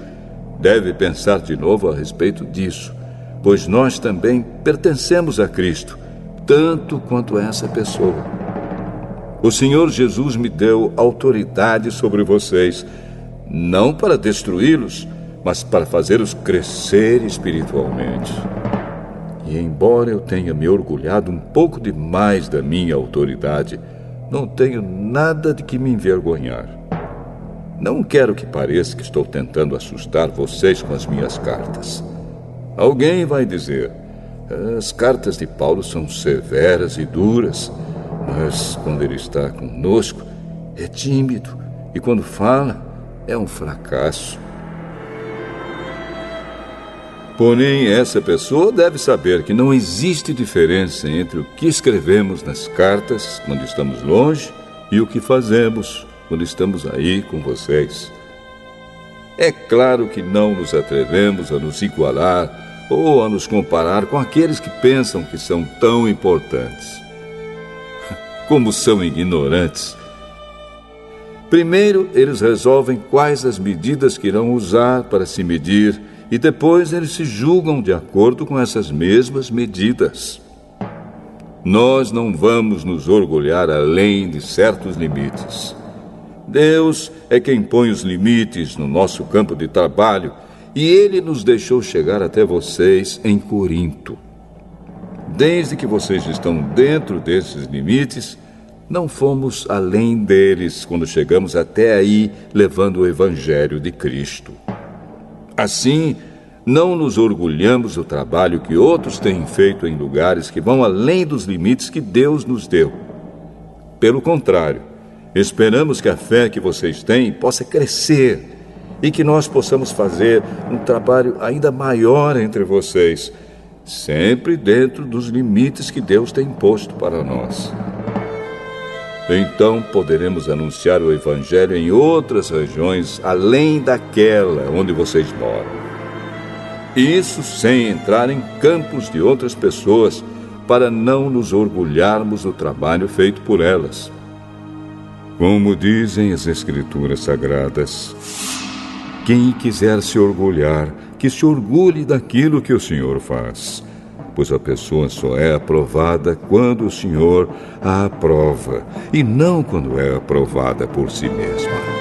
deve pensar de novo a respeito disso, pois nós também pertencemos a Cristo, tanto quanto essa pessoa. O Senhor Jesus me deu autoridade sobre vocês, não para destruí-los, mas para fazê-los crescer espiritualmente. E embora eu tenha me orgulhado um pouco demais da minha autoridade, não tenho nada de que me envergonhar. Não quero que pareça que estou tentando assustar vocês com as minhas cartas. Alguém vai dizer, as cartas de Paulo são severas e duras, mas quando ele está conosco, é tímido, e quando fala, é um fracasso. Porém, essa pessoa deve saber que não existe diferença entre o que escrevemos nas cartas, quando estamos longe, e o que fazemos quando estamos aí com vocês. É claro que não nos atrevemos a nos igualar ou a nos comparar com aqueles que pensam que são tão importantes. Como são ignorantes. Primeiro, eles resolvem quais as medidas que irão usar para se medir e depois eles se julgam de acordo com essas mesmas medidas. Nós não vamos nos orgulhar além de certos limites. Deus é quem põe os limites no nosso campo de trabalho e Ele nos deixou chegar até vocês em Corinto. Desde que vocês estão dentro desses limites, não fomos além deles quando chegamos até aí levando o Evangelho de Cristo. Assim, não nos orgulhamos do trabalho que outros têm feito em lugares que vão além dos limites que Deus nos deu. Pelo contrário, esperamos que a fé que vocês têm possa crescer e que nós possamos fazer um trabalho ainda maior entre vocês, sempre dentro dos limites que Deus tem imposto para nós. Então poderemos anunciar o Evangelho em outras regiões além daquela onde vocês moram. Isso sem entrar em campos de outras pessoas, para não nos orgulharmos do trabalho feito por elas. Como dizem as Escrituras Sagradas, quem quiser se orgulhar, que se orgulhe daquilo que o Senhor faz, pois a pessoa só é aprovada quando o Senhor a aprova, e não quando é aprovada por si mesma.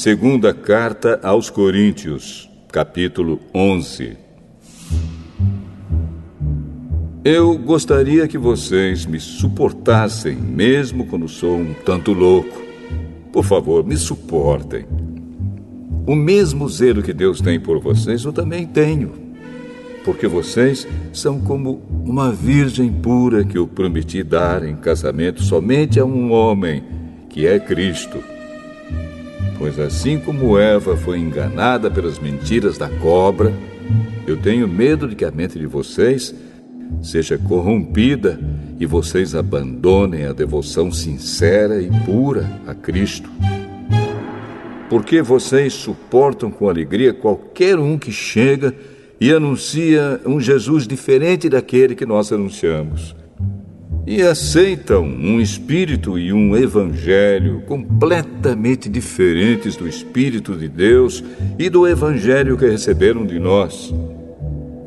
Segunda Carta aos Coríntios, capítulo 11. Eu gostaria que vocês me suportassem, mesmo quando sou um tanto louco. Por favor, me suportem. O mesmo zelo que Deus tem por vocês, eu também tenho. Porque vocês são como uma virgem pura que eu prometi dar em casamento somente a um homem, que é Cristo. Pois assim como Eva foi enganada pelas mentiras da cobra, eu tenho medo de que a mente de vocês seja corrompida e vocês abandonem a devoção sincera e pura a Cristo. Porque vocês suportam com alegria qualquer um que chega e anuncia um Jesus diferente daquele que nós anunciamos. E aceitam um espírito e um evangelho completamente diferentes do Espírito de Deus e do evangelho que receberam de nós.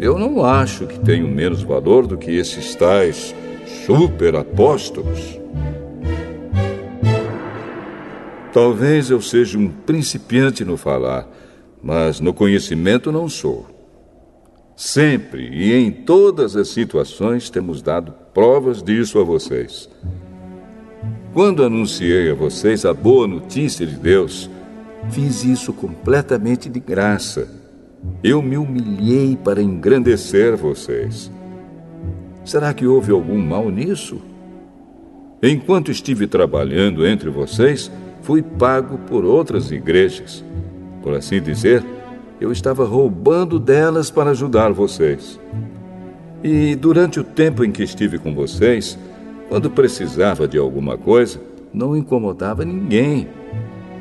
Eu não acho que tenho menos valor do que esses tais super-apóstolos. Talvez eu seja um principiante no falar, mas no conhecimento não sou. Sempre e em todas as situações temos dado provas disso a vocês. Quando anunciei a vocês a boa notícia de Deus, fiz isso completamente de graça. Eu me humilhei para engrandecer vocês. Será que houve algum mal nisso? Enquanto estive trabalhando entre vocês, fui pago por outras igrejas. Por assim dizer, eu estava roubando delas para ajudar vocês. E durante o tempo em que estive com vocês, quando precisava de alguma coisa, não incomodava ninguém,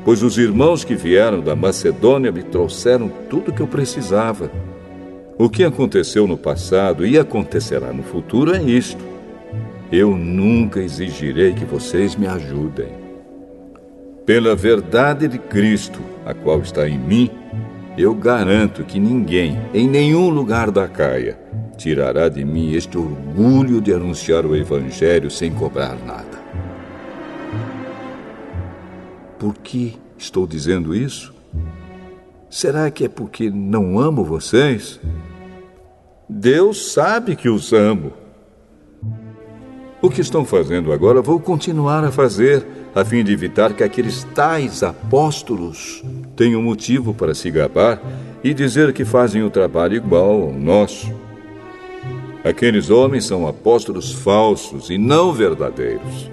pois os irmãos que vieram da Macedônia me trouxeram tudo o que eu precisava. O que aconteceu no passado e acontecerá no futuro é isto: eu nunca exigirei que vocês me ajudem. Pela verdade de Cristo, a qual está em mim, eu garanto que ninguém, em nenhum lugar da Acaia, tirará de mim este orgulho de anunciar o Evangelho sem cobrar nada. Por que estou dizendo isso? Será que é porque não amo vocês? Deus sabe que os amo. O que estão fazendo agora vou continuar a fazer, a fim de evitar que aqueles tais apóstolos tenham motivo para se gabar e dizer que fazem o trabalho igual ao nosso. Aqueles homens são apóstolos falsos e não verdadeiros.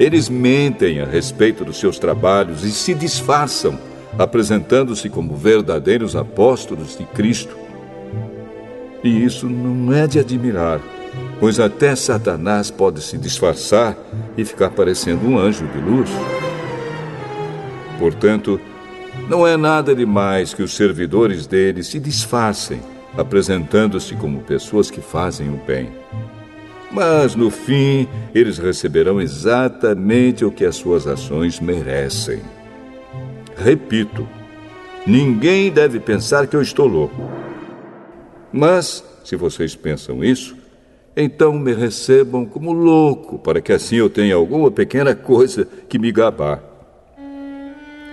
Eles mentem a respeito dos seus trabalhos e se disfarçam, apresentando-se como verdadeiros apóstolos de Cristo. E isso não é de admirar, pois até Satanás pode se disfarçar e ficar parecendo um anjo de luz. Portanto, não é nada demais que os servidores dele se disfarcem, apresentando-se como pessoas que fazem o bem. Mas, no fim, eles receberão exatamente o que as suas ações merecem. Repito, ninguém deve pensar que eu estou louco. Mas, se vocês pensam isso, então me recebam como louco, para que assim eu tenha alguma pequena coisa que me gabar.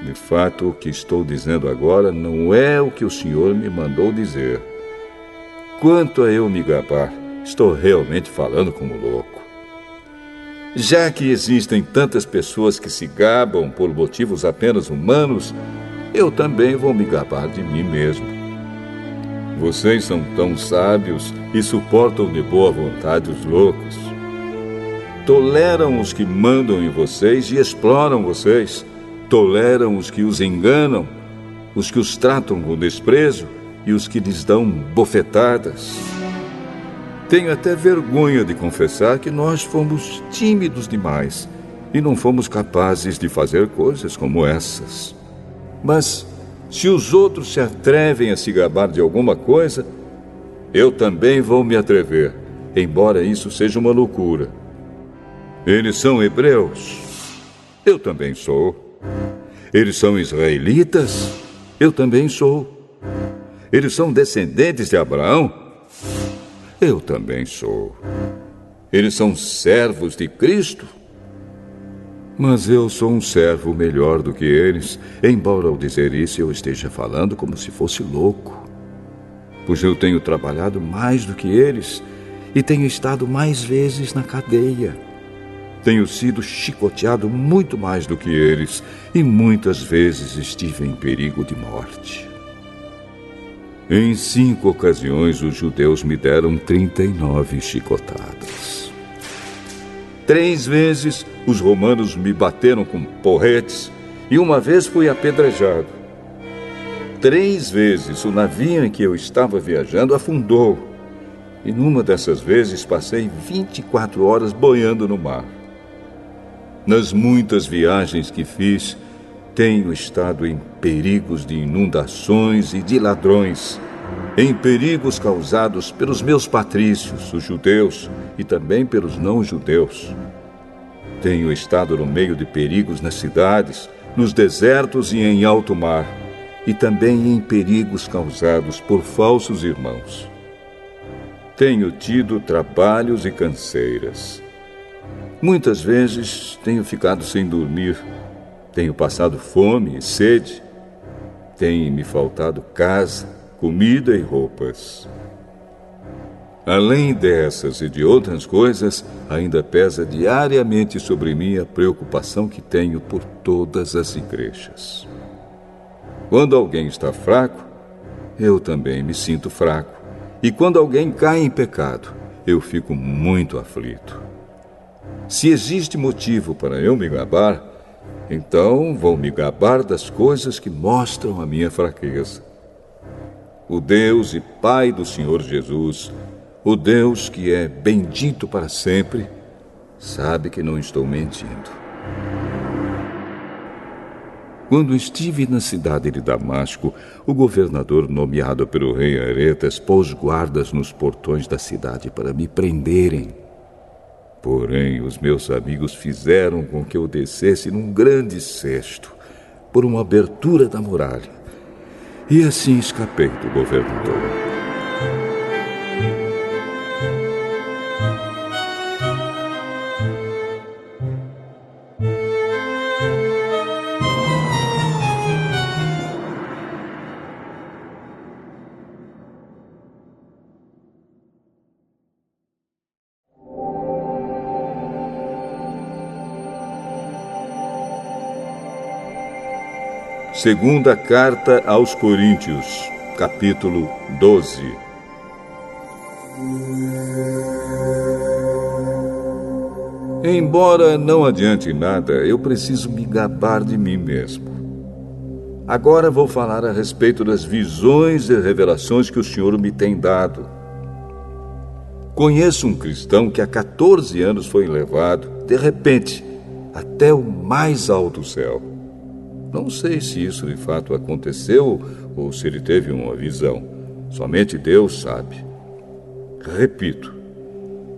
De fato, o que estou dizendo agora não é o que o Senhor me mandou dizer. Quanto a eu me gabar, estou realmente falando como louco. Já que existem tantas pessoas que se gabam por motivos apenas humanos, eu também vou me gabar de mim mesmo. Vocês são tão sábios e suportam de boa vontade os loucos. Toleram os que mandam em vocês e exploram vocês. Toleram os que os enganam, os que os tratam com desprezo e os que lhes dão bofetadas. Tenho até vergonha de confessar que nós fomos tímidos demais e não fomos capazes de fazer coisas como essas. Mas, se os outros se atrevem a se gabar de alguma coisa, eu também vou me atrever, embora isso seja uma loucura. Eles são hebreus, eu também sou. Eles são israelitas, eu também sou. Eles são descendentes de Abraão, eu também sou. Eles são servos de Cristo, mas eu sou um servo melhor do que eles, embora ao dizer isso eu esteja falando como se fosse louco. Pois eu tenho trabalhado mais do que eles e tenho estado mais vezes na cadeia. Tenho sido chicoteado muito mais do que eles e muitas vezes estive em perigo de morte. Em 5 ocasiões, os judeus me deram 39 chicotadas. 3 vezes, os romanos me bateram com porretes e uma vez fui apedrejado. 3 vezes, o navio em que eu estava viajando afundou. E numa dessas vezes, passei 24 horas boiando no mar. Nas muitas viagens que fiz, tenho estado em perigos de inundações e de ladrões, em perigos causados pelos meus patrícios, os judeus, e também pelos não-judeus. Tenho estado no meio de perigos nas cidades, nos desertos e em alto mar, e também em perigos causados por falsos irmãos. Tenho tido trabalhos e canseiras. Muitas vezes tenho ficado sem dormir, tenho passado fome e sede, tem me faltado casa, comida e roupas. Além dessas e de outras coisas, ainda pesa diariamente sobre mim a preocupação que tenho por todas as igrejas. Quando alguém está fraco, eu também me sinto fraco. E quando alguém cai em pecado, eu fico muito aflito. Se existe motivo para eu me gabar, então vou me gabar das coisas que mostram a minha fraqueza. O Deus e Pai do Senhor Jesus, o Deus que é bendito para sempre, sabe que não estou mentindo. Quando estive na cidade de Damasco, o governador nomeado pelo rei Aretas pôs guardas nos portões da cidade para me prenderem. Porém, os meus amigos fizeram com que eu descesse num grande cesto, por uma abertura da muralha, e assim escapei do governador. Segunda Carta aos Coríntios, capítulo 12. Embora não adiante nada, eu preciso me gabar de mim mesmo. Agora vou falar a respeito das visões e revelações que o Senhor me tem dado. Conheço um cristão que há 14 anos foi levado, de repente, até o mais alto céu. Não sei se isso de fato aconteceu ou se ele teve uma visão. Somente Deus sabe. Repito,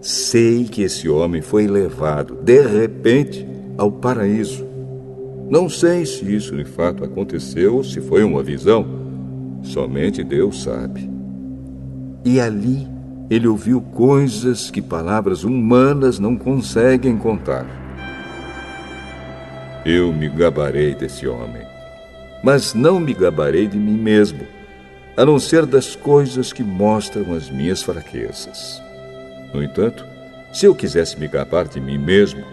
sei que esse homem foi levado, de repente, ao paraíso. Não sei se isso de fato aconteceu ou se foi uma visão. Somente Deus sabe. E ali ele ouviu coisas que palavras humanas não conseguem contar. Eu me gabarei desse homem, mas não me gabarei de mim mesmo, a não ser das coisas que mostram as minhas fraquezas. No entanto, se eu quisesse me gabar de mim mesmo,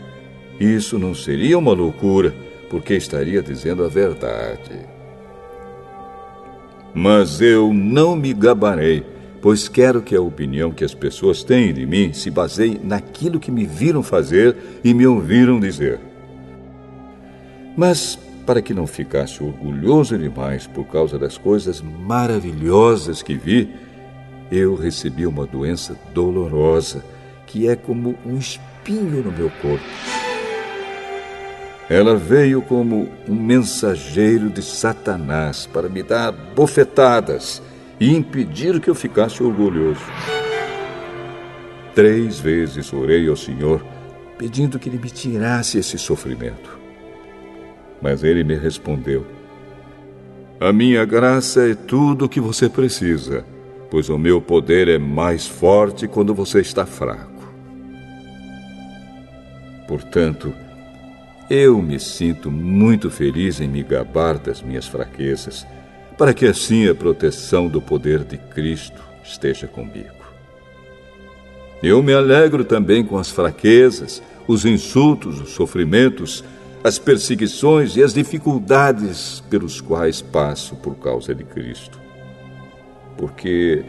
isso não seria uma loucura, porque estaria dizendo a verdade. Mas eu não me gabarei, pois quero que a opinião que as pessoas têm de mim se baseie naquilo que me viram fazer e me ouviram dizer. Mas, para que não ficasse orgulhoso demais por causa das coisas maravilhosas que vi, eu recebi uma doença dolorosa, que é como um espinho no meu corpo. Ela veio como um mensageiro de Satanás para me dar bofetadas e impedir que eu ficasse orgulhoso. 3 vezes orei ao Senhor, pedindo que Ele me tirasse esse sofrimento. Mas Ele me respondeu: a minha graça é tudo o que você precisa, pois o meu poder é mais forte quando você está fraco. Portanto, eu me sinto muito feliz em me gabar das minhas fraquezas, para que assim a proteção do poder de Cristo esteja comigo. Eu me alegro também com as fraquezas, os insultos, os sofrimentos, as perseguições e as dificuldades pelos quais passo por causa de Cristo. Porque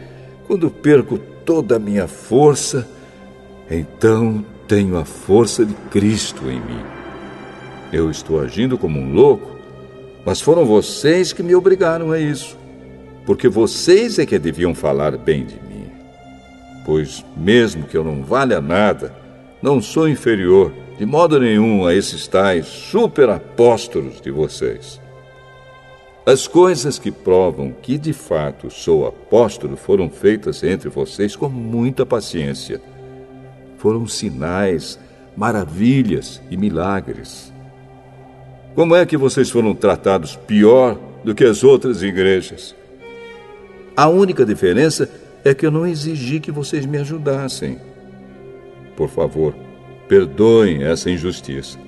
quando perco toda a minha força, então tenho a força de Cristo em mim. Eu estou agindo como um louco, mas foram vocês que me obrigaram a isso, porque vocês é que deviam falar bem de mim. Pois, mesmo que eu não valha nada, não sou inferior, de modo nenhum, a esses tais superapóstolos de vocês. As coisas que provam que, de fato, sou apóstolo foram feitas entre vocês com muita paciência. Foram sinais, maravilhas e milagres. Como é que vocês foram tratados pior do que as outras igrejas? A única diferença é que eu não exigi que vocês me ajudassem. Por favor, perdoem essa injustiça.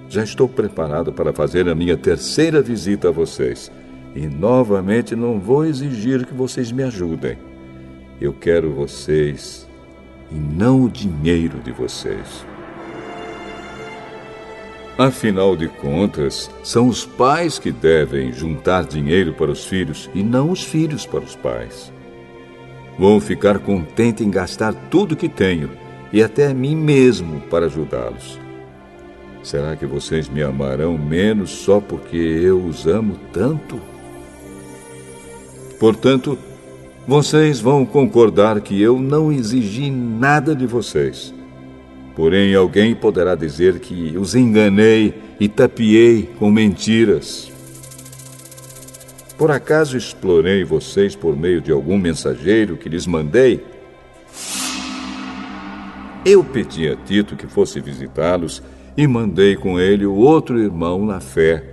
Já estou preparado para fazer a minha 3ª visita a vocês. E novamente não vou exigir que vocês me ajudem. Eu quero vocês e não o dinheiro de vocês. Afinal de contas, são os pais que devem juntar dinheiro para os filhos e não os filhos para os pais. Vou ficar contente em gastar tudo que tenho e até a mim mesmo para ajudá-los. Será que vocês me amarão menos só porque eu os amo tanto? Portanto, vocês vão concordar que eu não exigi nada de vocês. Porém, alguém poderá dizer que os enganei e tapeei com mentiras. Por acaso explorei vocês por meio de algum mensageiro que lhes mandei? Eu pedi a Tito que fosse visitá-los e mandei com ele o outro irmão na fé.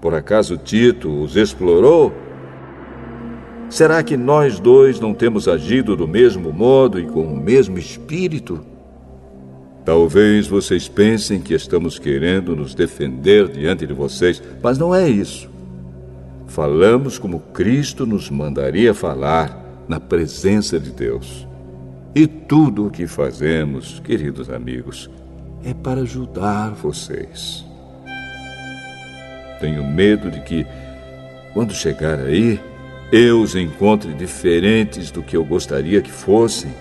Por acaso Tito os explorou? Será que nós dois não temos agido do mesmo modo e com o mesmo espírito? Talvez vocês pensem que estamos querendo nos defender diante de vocês, mas não é isso. Falamos como Cristo nos mandaria falar, na presença de Deus. E tudo o que fazemos, queridos amigos, é para ajudar vocês. Tenho medo de que, quando chegar aí, eu os encontre diferentes do que eu gostaria que fossem,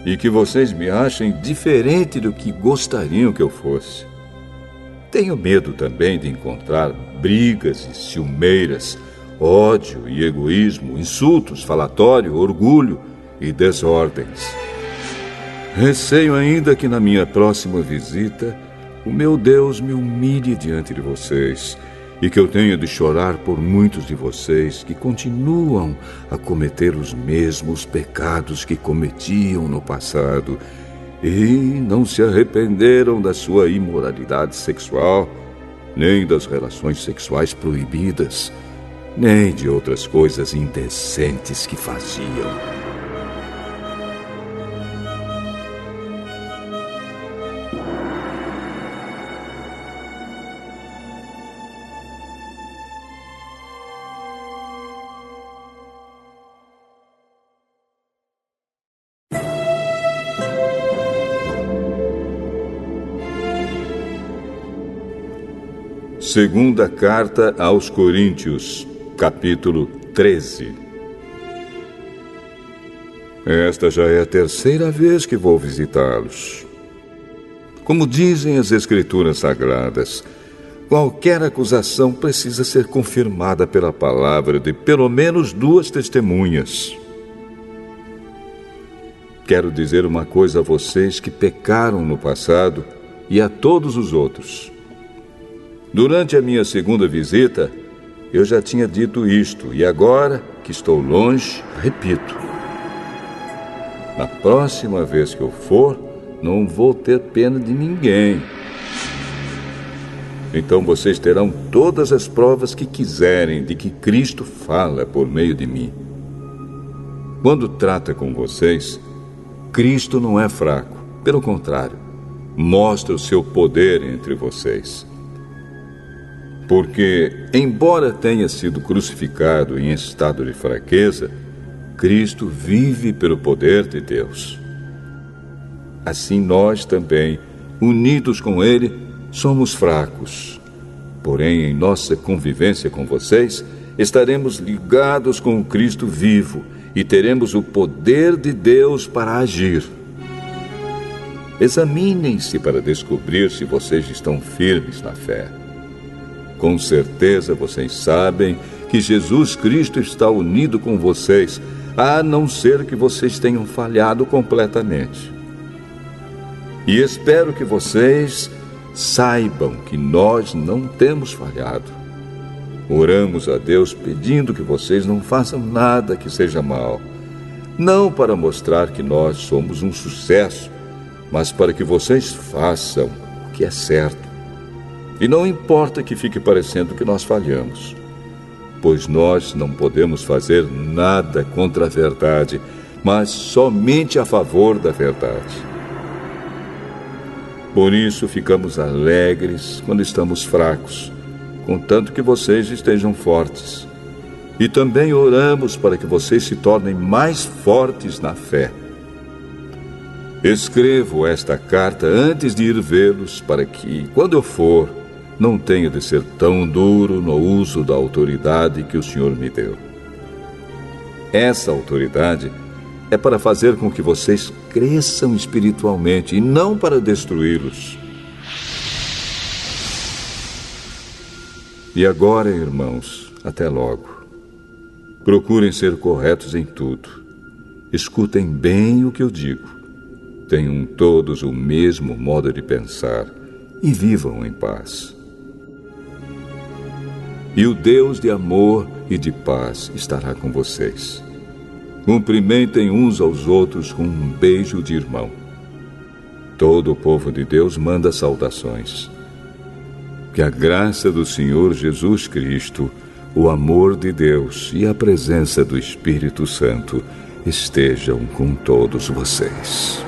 e que vocês me achem diferente do que gostariam que eu fosse. Tenho medo também de encontrar brigas e ciumeiras, ódio e egoísmo, insultos, falatório, orgulho e desordens. Receio ainda que na minha próxima visita o meu Deus me humilhe diante de vocês e que eu tenha de chorar por muitos de vocês que continuam a cometer os mesmos pecados que cometiam no passado e não se arrependeram da sua imoralidade sexual, nem das relações sexuais proibidas, nem de outras coisas indecentes que faziam. Segunda Carta aos Coríntios, capítulo 13. Esta já é a terceira vez que vou visitá-los. Como dizem as Escrituras Sagradas, qualquer acusação precisa ser confirmada pela palavra de pelo menos 2 testemunhas. Quero dizer uma coisa a vocês que pecaram no passado e a todos os outros. Durante a minha segunda visita, eu já tinha dito isto, e agora que estou longe, repito. Na próxima vez que eu for, não vou ter pena de ninguém. Então vocês terão todas as provas que quiserem de que Cristo fala por meio de mim. Quando trata com vocês, Cristo não é fraco, pelo contrário, mostra o seu poder entre vocês. Porque, embora tenha sido crucificado em estado de fraqueza, Cristo vive pelo poder de Deus. Assim nós também, unidos com Ele, somos fracos. Porém, em nossa convivência com vocês, estaremos ligados com o Cristo vivo e teremos o poder de Deus para agir. Examinem-se para descobrir se vocês estão firmes na fé. Com certeza vocês sabem que Jesus Cristo está unido com vocês, a não ser que vocês tenham falhado completamente. E espero que vocês saibam que nós não temos falhado. Oramos a Deus pedindo que vocês não façam nada que seja mal, não para mostrar que nós somos um sucesso, mas para que vocês façam o que é certo. E não importa que fique parecendo que nós falhamos, pois nós não podemos fazer nada contra a verdade, mas somente a favor da verdade. Por isso ficamos alegres quando estamos fracos, contanto que vocês estejam fortes. E também oramos para que vocês se tornem mais fortes na fé. Escrevo esta carta antes de ir vê-los, para que, quando eu for, não tenha de ser tão duro no uso da autoridade que o Senhor me deu. Essa autoridade é para fazer com que vocês cresçam espiritualmente e não para destruí-los. E agora, irmãos, até logo. Procurem ser corretos em tudo. Escutem bem o que eu digo. Tenham todos o mesmo modo de pensar e vivam em paz. E o Deus de amor e de paz estará com vocês. Cumprimentem uns aos outros com um beijo de irmão. Todo o povo de Deus manda saudações. Que a graça do Senhor Jesus Cristo, o amor de Deus e a presença do Espírito Santo estejam com todos vocês.